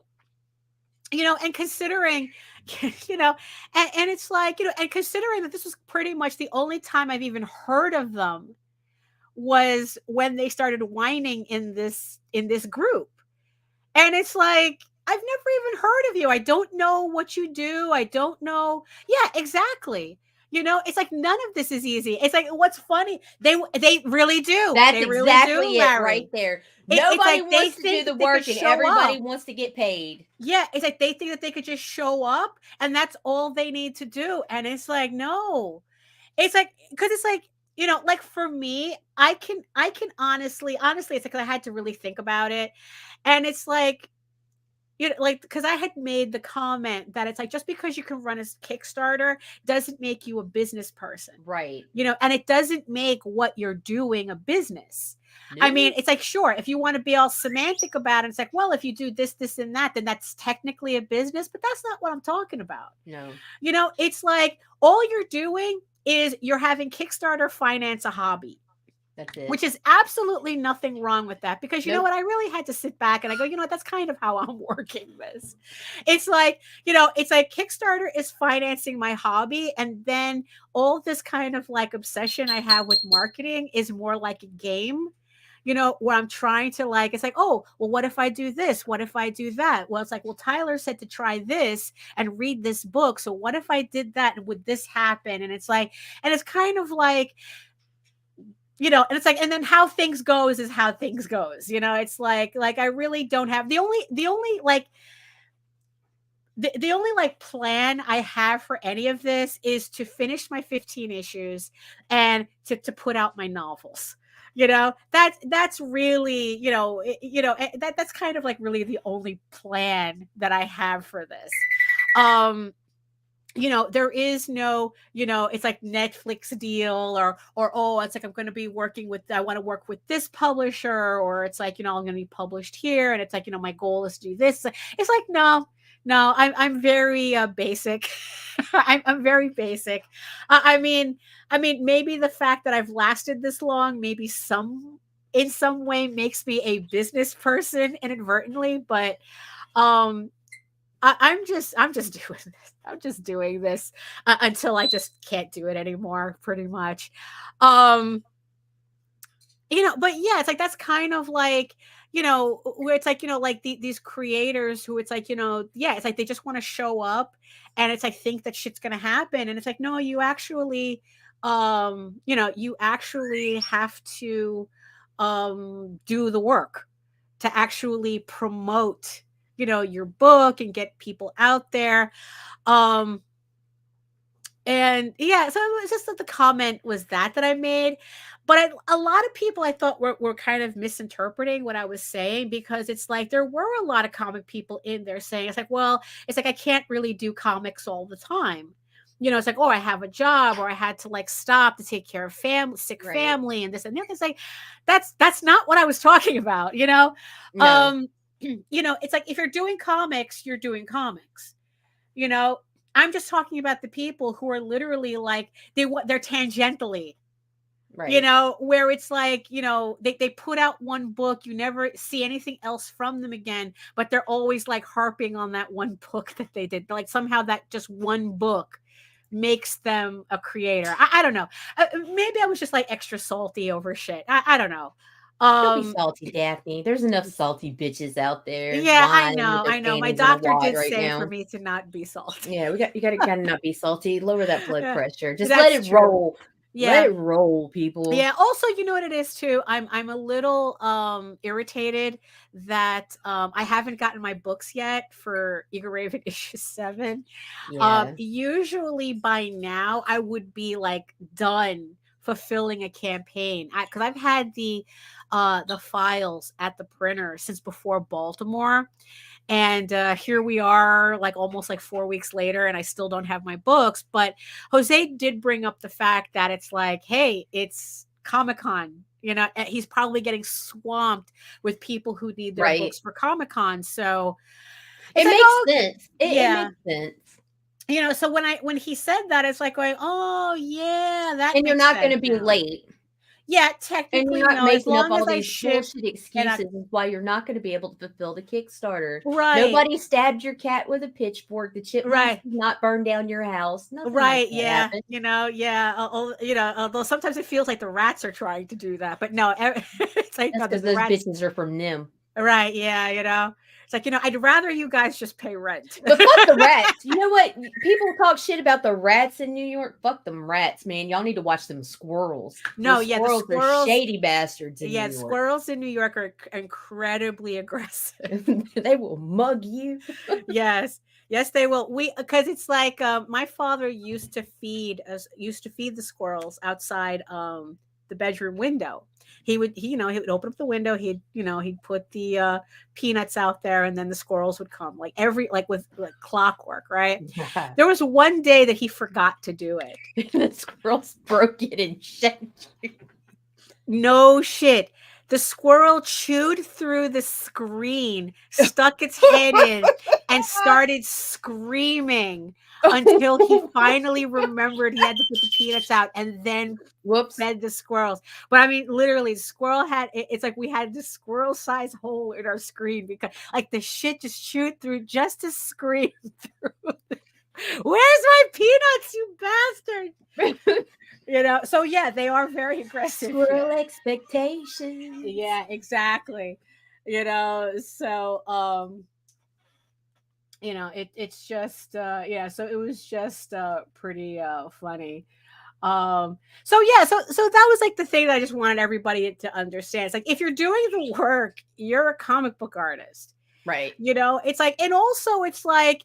and considering, you know, and it's like, you know, and considering that this was pretty much the only time I've even heard of them was when they started whining in this group. And it's like, I've never even heard of you. I don't know what you do. I don't know. Yeah, exactly. You know, it's like, none of this is easy. It's like, what's funny, they really do. That's they really exactly it Larry. right there. Nobody Nobody like wants to do the work, and everybody wants to get paid. Yeah, it's like they think that they could just show up and that's all they need to do. And it's like, no. It's like, because it's like, you know, like for me, I can honestly, it's like, I had to really think about it. And it's like, you know, like, because I had made the comment that it's like, just because you can run a Kickstarter doesn't make you a business person. Right. You know, and it doesn't make what you're doing a business. I mean, it's like, sure, if you want to be all semantic about it, it's like, well, if you do this, and that, then that's technically a business, but that's not what I'm talking about. No. You know, it's like, all you're doing is you're having Kickstarter finance a hobby. That's it. Which is absolutely nothing wrong with that, because you know what, I really had to sit back and I go, you know what, that's kind of how I'm working this. It's like, you know, it's like Kickstarter is financing my hobby, and then all this kind of like obsession I have with marketing is more like a game. You know, where I'm trying to like, it's like, oh, well, what if I do this? What if I do that? Well, it's like, well, Tyler said to try this and read this book. So what if I did that? And would this happen? And it's like, and it's kind of like, you know, and it's like, and then how things goes is how things goes. You know, it's like I really don't have the only plan I have for any of this is to finish my 15 issues and to put out my novels. You know, that's really, that's kind of like really the only plan that I have for this. there is no, it's like Netflix deal or oh, it's like I want to work with this publisher, or it's like, I'm going to be published here, and it's like, my goal is to do this. It's like, no, I'm very basic. I'm very basic. I mean, maybe the fact that I've lasted this long, maybe in some way makes me a business person inadvertently, but I'm just doing this. I'm just doing this until I just can't do it anymore, pretty much. But yeah, it's like that's kind of like, where it's like, like these creators who it's like, yeah, it's like they just want to show up, and it's like think that shit's gonna happen, and it's like, no, you actually, you actually have to do the work to actually promote your book and get people out there. And yeah, so it was just that the comment was that I made, but a lot of people I thought were kind of misinterpreting what I was saying, because it's like there were a lot of comic people in there saying it's like, well, it's like I can't really do comics all the time. It's like, oh, I have a job, or I had to like stop to take care of sick Right. family and this and that. It's like that's not what I was talking about, No. It's like if you're doing comics, you're doing comics. I'm just talking about the people who are literally like they're tangentially, Right. where it's like, they put out one book, you never see anything else from them again, but they're always like harping on that one book that they did. Like somehow that just one book makes them a creator. I don't know. Maybe I was just like extra salty over shit. I don't know. Don't be salty, Daphne. There's enough salty bitches out there. Yeah, lying I with their know. My panties in a doctor wad did right say now. for me to not be salty. Yeah, you gotta not be salty. Lower that blood Yeah, pressure. Just that's let it true. roll. Yeah. Let it roll, people. Yeah. Also, you know what it is too? I'm a little irritated that I haven't gotten my books yet for Eagle Raven issue 7. Yeah. Usually by now I would be like done fulfilling a campaign, because I've had the files at the printer since before Baltimore, and here we are like almost like 4 weeks later, and I still don't have my books. But Jose did bring up the fact that it's like, hey, it's Comic-Con, and he's probably getting swamped with people who need their Right. books for Comic-Con, so It it's like, makes oh, sense. yeah. It makes sense. So when he said that, it's like going, oh yeah, that And you're makes not going to sense be now. late. Yeah, And technically, you're not no. As making up long as all I these ship, bullshit excuses is why you're not going to be able to fulfill the Kickstarter. right, Nobody stabbed your cat with a pitchfork. The chipmunks right, did not burn down your house. Nothing right. like that Yeah, happened. yeah. Although sometimes it feels like the rats are trying to do that, but no, it's like That's no, because the those rats. bitches are from them. Right? Yeah, it's like, I'd rather you guys just pay rent. But fuck the rats. You know what? People talk shit about the rats in New York. Fuck them rats, man. Y'all need to watch them squirrels. No, Those yeah, the squirrels are squirrels. shady bastards in Yeah, New York. squirrels in New York are incredibly aggressive. They will mug you. Yes, they will. Because it's like my father used to feed the squirrels outside the bedroom window. He would open up the window, he'd put the peanuts out there, and then the squirrels would come like with like clockwork, right? There was one day that he forgot to do it. The squirrels broke it and shut you. No shit. The squirrel chewed through the screen, stuck its head in, and started screaming until he finally remembered he had to put the peanuts out, and then fed the squirrels. But I mean, literally, the squirrel it's like we had this squirrel size hole in our screen, because like the shit just chewed through just to scream through. Where's my peanuts, you bastard? So yeah, they are very aggressive. Squirrel expectations. Yeah, exactly. So it's just so it was just pretty funny. So that was like the thing that I just wanted everybody to understand. It's like, if you're doing the work, you're a comic book artist, right? It's like, and also it's like,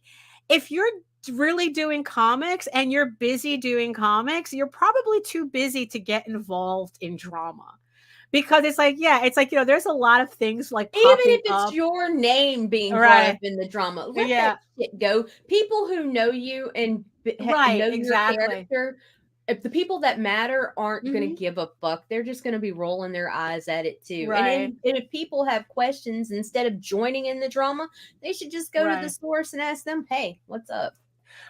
if you're really doing comics and you're busy doing comics, you're probably too busy to get involved in drama, because it's like, yeah, it's like, there's a lot of things like Even popping if it's up. your name being brought Right. up in the drama, let Yeah. that shit go. People who know you and Right, know your exactly. character, if the people that matter aren't going to Mhm. give a fuck, they're just going to be rolling their eyes at it too. Right. And if people have questions, instead of joining in the drama, they should just go to the Right. source and ask them, "Hey, what's up?"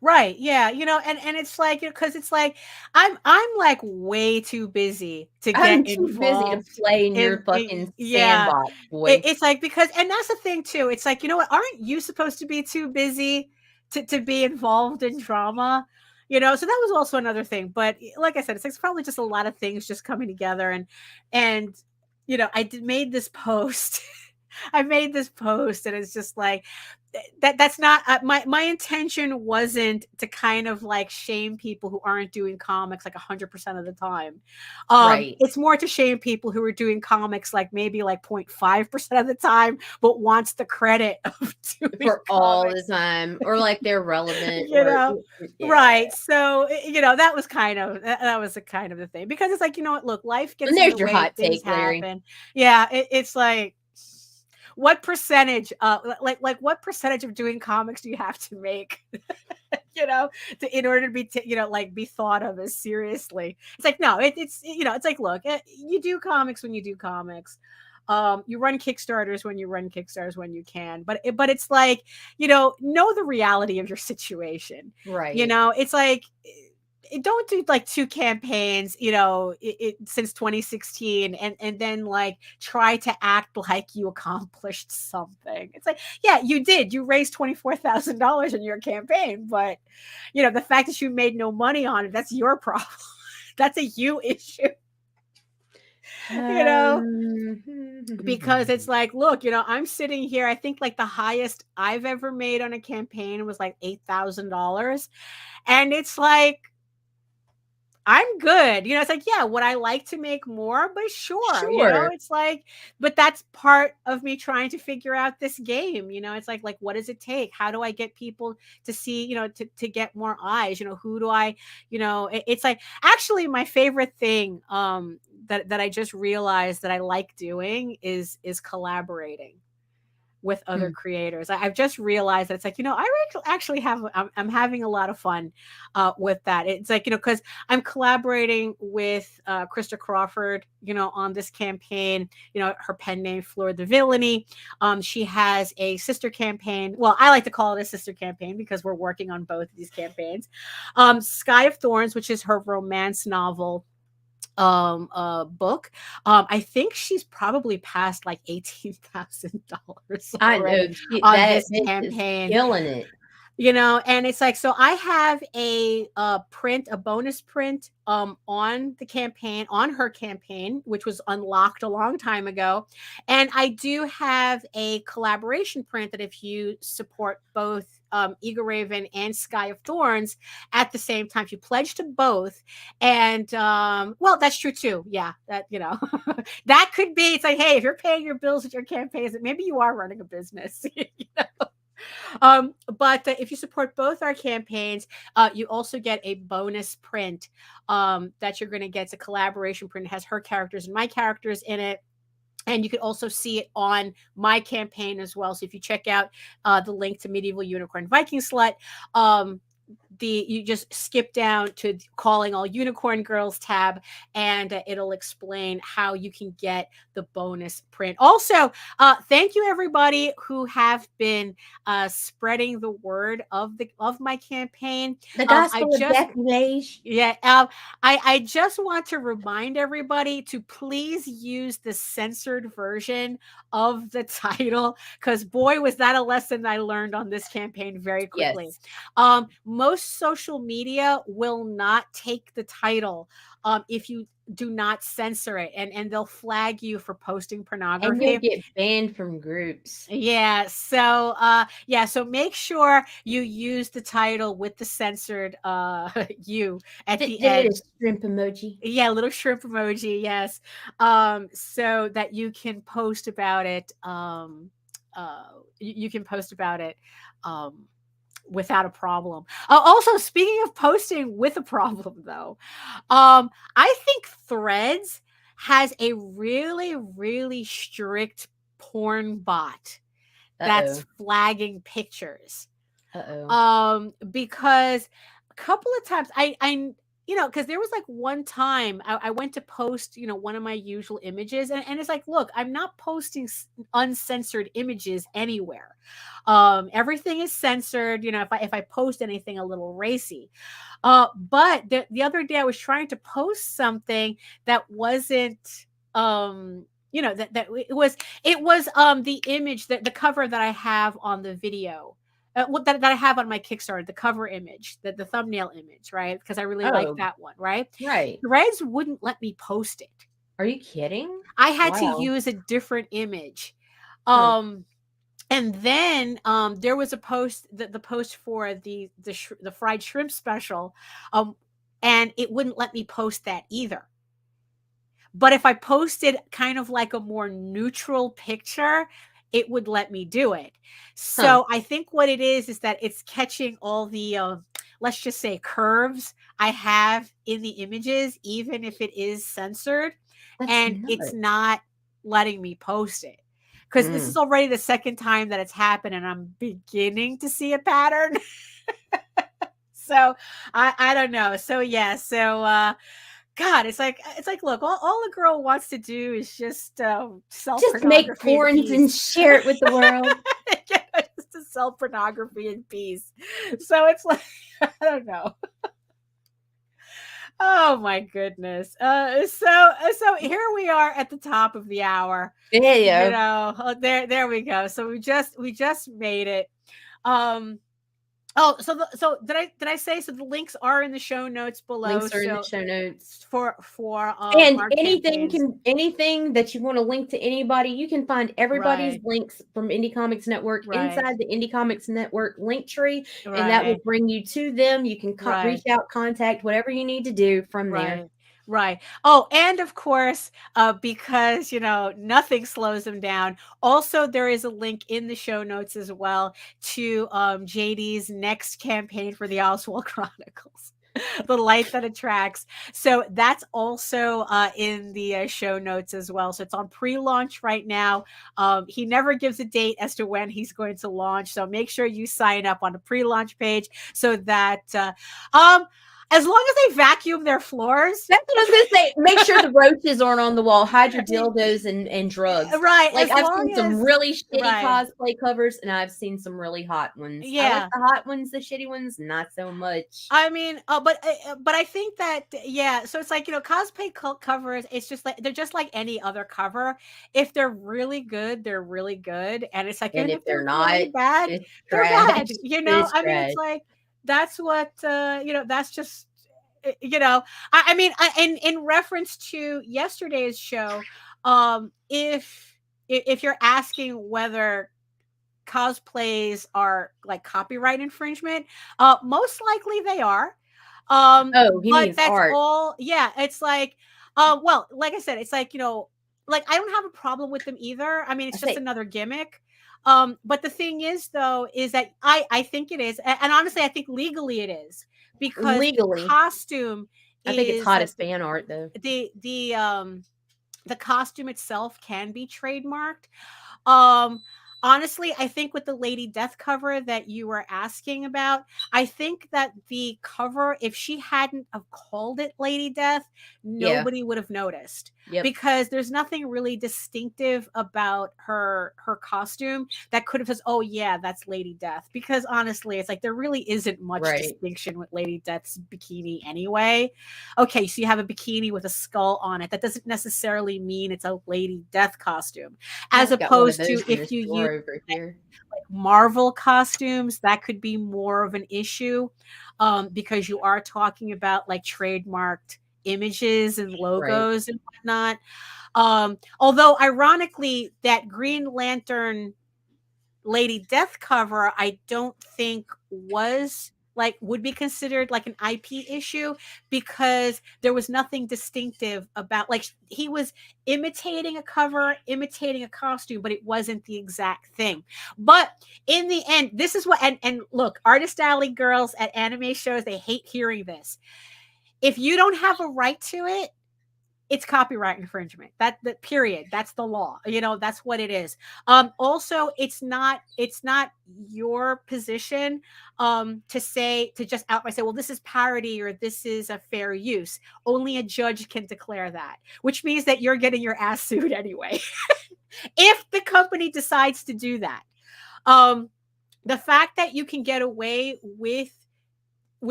Right. Yeah. And it's like, because it's like, I'm like way too busy to I'm get too busy to involved play in your in fucking yeah. sandbox, boy. It's like, because, and that's the thing too. It's like, aren't you supposed to be too busy to be involved in drama? So that was also another thing. But like I said, it's probably just a lot of things just coming together. And made this post. I made this post, and it's just like, that's not my intention wasn't to kind of like shame people who aren't doing comics like 100% of the time. Right. It's more to shame people who are doing comics like maybe like 0.5% of the time, but wants the credit of doing For all comics. the time, or like they're relevant, Yeah. right. Right. So, that was kind of the thing, because it's like, what, look, life gets And in there's the your way, hot things take, Larry. happen. Yeah. It's like, what percentage like what percentage of doing comics do you have to make in order to be like be thought of as seriously? It's like, no, it's like, look, you do comics when you do comics. You run Kickstarters when you run Kickstarters when you can, but it's like, know the reality of your situation. Right. It's like, don't do like 2 campaigns, since 2016, and then like try to act like you accomplished something. It's like, yeah, you did. You raised $24,000 in your campaign, but the fact that you made no money on it, that's your problem. That's a you issue. Because it's like, look, I'm sitting here. I think like the highest I've ever made on a campaign was like $8,000, and it's like, I'm good. It's like, yeah, would I like to make more? But sure. It's like, but that's part of me trying to figure out this game. It's like, what does it take? How do I get people to see, to get more eyes? Who do I, it's like, actually my favorite thing that I just realized that I like doing is collaborating with other creators. I've just realized that it's like, I actually I'm having a lot of fun with that. It's like, because I'm collaborating with Krista Crawford, on this campaign, her pen name, Fleur de Villainy. She has a sister campaign. Well, I like to call it a sister campaign because we're working on both of these campaigns. Sky of Thorns, which is her romance novel book. I think she's probably passed like $18,000 I know on that this bitch campaign. is killing it. And it's like, so I have a bonus print on the campaign, on her campaign, which was unlocked a long time ago. And I do have a collaboration print that if you support both Eagle Raven and Sky of Thorns at the same time, if you pledge to both. And well, that's true too. Yeah, that that could be. It's like, hey, if you're paying your bills with your campaigns, maybe you are running a business. But if you support both our campaigns, you also get a bonus print that you're going to get. It's a collaboration print. It has her characters and my characters in it. And you can also see it on my campaign as well. So if you check out the link to Medieval Unicorn Viking Slut, you just skip down to Calling All Unicorn Girls tab, and it'll explain how you can get the bonus print. Also, thank you everybody who have been spreading the word of my campaign. The gospel of Daphne Lage. Yeah, I just want to remind everybody to please use the censored version of the title, because boy, was that a lesson I learned on this campaign very quickly. Yes. Most social media will not take the title if you do not censor it, and they'll flag you for posting pornography, and you'll get banned from groups. Yeah, so so make sure you use the title with the censored you at the end. Little shrimp emoji. Yeah, little shrimp emoji. Yes, so that you can post about it. You can post about it without a problem. Also, speaking of posting with a problem, though, I think Threads has a really, really strict porn bot that's flagging pictures. Because a couple of times I because there was like one time I went to post, one of my usual images, and it's like, look, I'm not posting uncensored images anywhere. Everything is censored, if I post anything a little racy. But the other day I was trying to post something that wasn't that it was the image, that the cover that I have on the video, that I have on my Kickstarter, the cover image, the thumbnail image, right? Because I really like that one, right? Right. Threads wouldn't let me post it. Are you kidding? I had to use a different image. And then there was a post, the post for the fried shrimp special, and it wouldn't let me post that either. But if I posted kind of like a more neutral picture, it would let me do it. So I think what it is that it's catching all the, let's just say, curves I have in the images, even if it is censored. It's not letting me post it. Because this is already the second time that it's happened, and I'm beginning to see a pattern. So I don't know. So yeah. So God, it's like, look, all a girl wants to do is just sell just make porns and share it with the world. Just to sell pornography in peace. So it's like, I don't know. Oh my goodness. So here we are at the top of the hour. Yeah. There we go. So we just made it. So did I say, so the links are in the show notes below? Links are in the show notes for and anything that you want to link to anybody, you can find everybody's links from Indie Comics Network inside the Indie Comics Network link tree, and that will bring you to them. You can reach out, contact, whatever you need to do from there. Right. Oh, and of course, because, nothing slows them down. Also, there is a link in the show notes as well to JD's next campaign for the Oswald Chronicles, The Light That Attracts. So that's also in the show notes as well. So it's on pre-launch right now. He never gives a date as to when he's going to launch. So make sure you sign up on the pre-launch page so that as long as they vacuum their floors. That's what I was going to say. Make sure the roaches aren't on the wall. Hide your dildos and drugs. Right. Like, I've seen some really shitty cosplay covers, and I've seen some really hot ones. Yeah. I like the hot ones, the shitty ones, not so much. I mean, but I think that, so it's like, cosplay covers, it's just like, they're just like any other cover. If they're really good, they're really good. And it's like, and if they're not really bad, they're bad. I mean, it's like, that's what, that's just, I mean, in reference to yesterday's show, if you're asking whether cosplays are like copyright infringement, most likely they are. But that's art. all. Yeah. It's like, well, like I said, it's like, like I don't have a problem with them either. I mean, it's just another gimmick. But the thing is, though, is that I think it is, and honestly, I think legally it is, because legally, costume. I think it's hot as fan art, though. The costume itself can be trademarked. Honestly, I think with the Lady Death cover that you were asking about, I think that the cover, if she hadn't have called it Lady Death, nobody would have noticed. Because there's nothing really distinctive about her costume that could have said, oh yeah, that's Lady Death. Because honestly, it's like there really isn't much distinction with Lady Death's bikini anyway. Okay, so you have a bikini with a skull on it. That doesn't necessarily mean it's a Lady Death costume. As opposed to if you use over here. Like Marvel costumes, that could be more of an issue, because you are talking about like trademarked images and logos and whatnot. Although ironically, that Green Lantern Lady Death cover, I don't think would be considered like an IP issue, because there was nothing distinctive about, like, he was imitating a cover, imitating a costume, but it wasn't the exact thing. But in the end, this is what, and look, Artist Alley girls at anime shows, they hate hearing this. If you don't have a right to it, it's copyright infringement. That period. That's the law. That's what it is. Also, it's not your position to just outright say, well, this is parody or this is a fair use. Only a judge can declare that, which means that you're getting your ass sued anyway. If the company decides to do that. The fact that you can get away with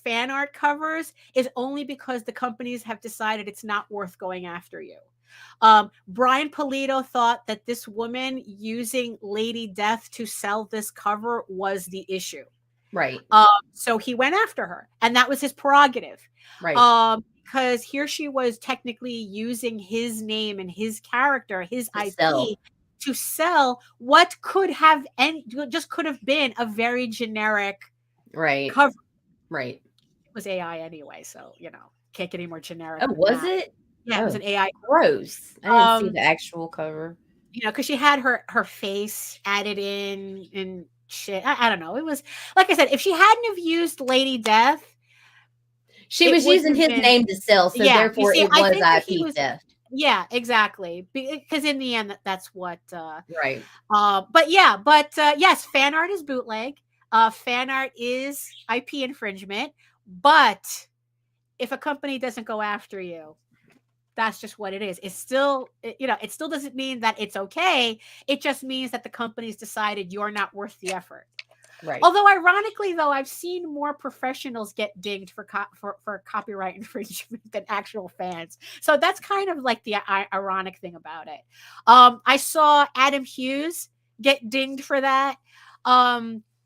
fan art covers is only because the companies have decided it's not worth going after you. Brian Pulido thought that this woman using Lady Death to sell this cover was the issue. Right. So he went after her, and that was his prerogative. Right. Because here she was technically using his name and his character, his IP, to sell what could have been a very generic cover. Right. It was AI anyway, so can't get any more generic. Oh, was it? Yeah, it was an AI. Gross. I didn't see the actual cover. Because she had her face added in and shit. I don't know. It was, like I said, if she hadn't have used Lady Death, she was using his name to sell, so therefore it was IP theft. Yeah, exactly. Because in the end, that's what. Right. But yes, fan art is bootleg. Fan art is IP infringement. But if a company doesn't go after you, that's just what it is. It's still, it still doesn't mean that it's okay. It just means that the company's decided you're not worth the effort. Right. Although ironically, though, I've seen more professionals get dinged for copyright infringement than actual fans. So that's kind of like the ironic thing about it. I saw Adam Hughes get dinged for that.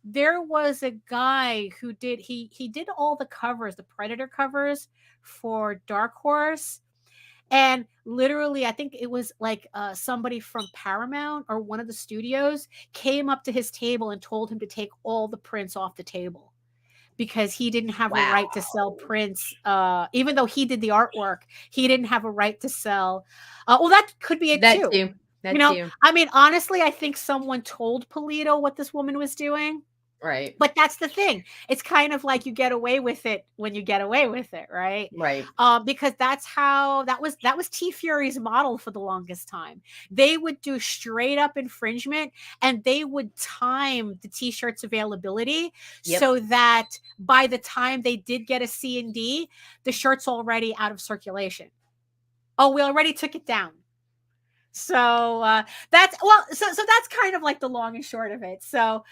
There was a guy who did all the covers, the Predator covers for Dark Horse. And literally, I think it was like somebody from Paramount or one of the studios came up to his table and told him to take all the prints off the table because he didn't have a right to sell prints. Even though he did the artwork, he didn't have a right to sell. Well, that could be it too. That too. I mean, honestly, I think someone told Pulido what this woman was doing. Right. But that's the thing. It's kind of like you get away with it when you get away with it, right? Right. Because that's how that was T Fury's model for the longest time. They would do straight up infringement and they would time the t-shirts availability so that by the time they did get a C&D, the shirt's already out of circulation. Oh, we already took it down. So that's kind of like the long and short of it. So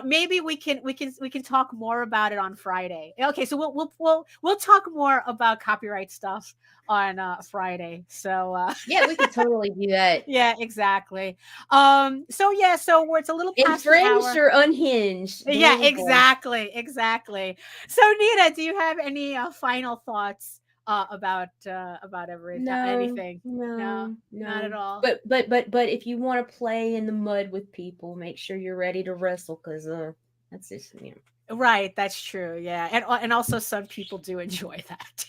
maybe we can talk more about it on Friday. Okay, so we'll talk more about copyright stuff on Friday. So yeah, we could totally do that. Yeah, exactly. So where it's a little past infringed or unhinged. Yeah, exactly. So Nita, do you have any final thoughts about everything? Anything? No, not at all. But if you want to play in the mud with people, make sure you're ready to wrestle because that's just right. That's true. Yeah, and also some people do enjoy that.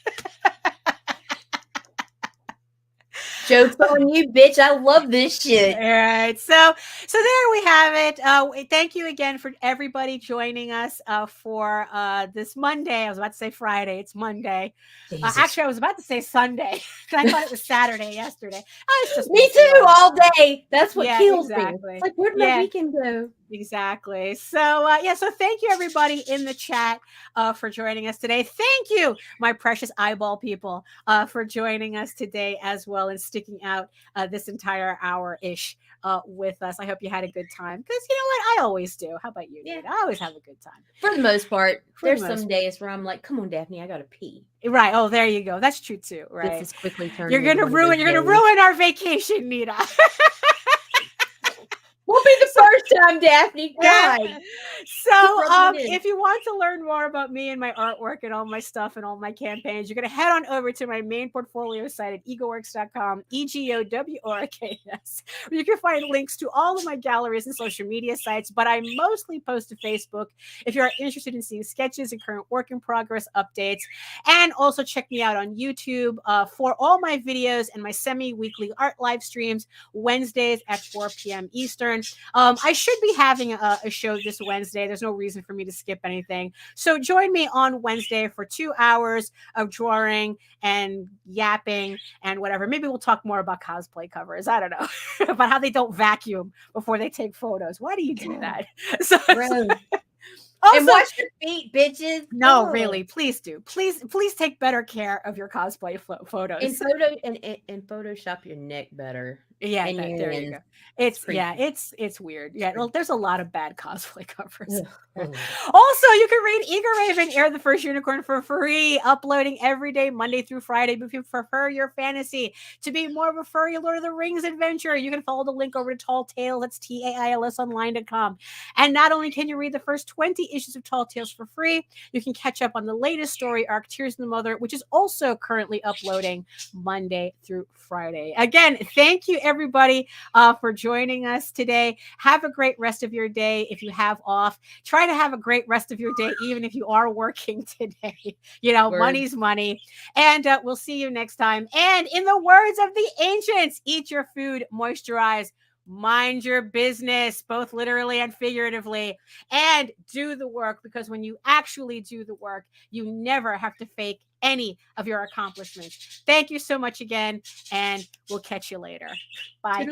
Joke's on you, bitch. I love this shit. All right. So there we have it. Thank you again for everybody joining us for this Monday. I was about to say Friday. It's Monday. Actually, I was about to say Sunday. I thought it was Saturday yesterday. It's just me too, all day. That's what kills me. It's like, where'd my weekend go? Exactly. So so thank you everybody in the chat for joining us today. Thank you, my precious eyeball people, for joining us today as well and sticking out this entire hour-ish with us. I hope you had a good time because you know what? I always do. How about you? Yeah. I always have a good time. For the most part. There's some days where I'm like, come on, Daphne, I gotta pee. Right. Oh, there you go. That's true too. Right. This is quickly turning. You're gonna ruin our vacation, Nita. Won't be the first time, Daphne. God. So, if you want to learn more about me and my artwork and all my stuff and all my campaigns, you're going to head on over to my main portfolio site at egoworks.com, EGOWORKS, where you can find links to all of my galleries and social media sites, but I mostly post to Facebook if you're interested in seeing sketches and current work in progress updates. And also check me out on YouTube for all my videos and my semi-weekly art live streams, Wednesdays at 4 p.m. Eastern. Unicorn. I should be having a show this Wednesday. There's no reason for me to skip anything. So join me on Wednesday for 2 hours of drawing and yapping and whatever. Maybe we'll talk more about cosplay covers. I don't know. About how they don't vacuum before they take photos. Why do you do that? So, also, and wash your feet, bitches. No, really, please do. Please take better care of your cosplay photos. And Photoshop your neck better. Yeah, there you go. It's weird. Yeah, well, there's a lot of bad cosplay covers. Also, you can read Eager Raven, Air the First Unicorn for free, uploading every day, Monday through Friday. But if you prefer your fantasy to be more of a furry Lord of the Rings adventure, you can follow the link over to Tall Tales. That's TAILSonline.com. And not only can you read the first 20 issues of Tall Tales for free, you can catch up on the latest story arc, Tears in the Mother, which is also currently uploading Monday through Friday. Again, thank you everybody for joining us today. Have a great rest of your day. If you have off, try to have a great rest of your day, even if you are working today. You know, money's money. And we'll see you next time. And in the words of the ancients, eat your food, moisturize, mind your business, both literally and figuratively, and do the work, because when you actually do the work, you never have to fake any of your accomplishments. Thank you so much again, and we'll catch you later. Bye.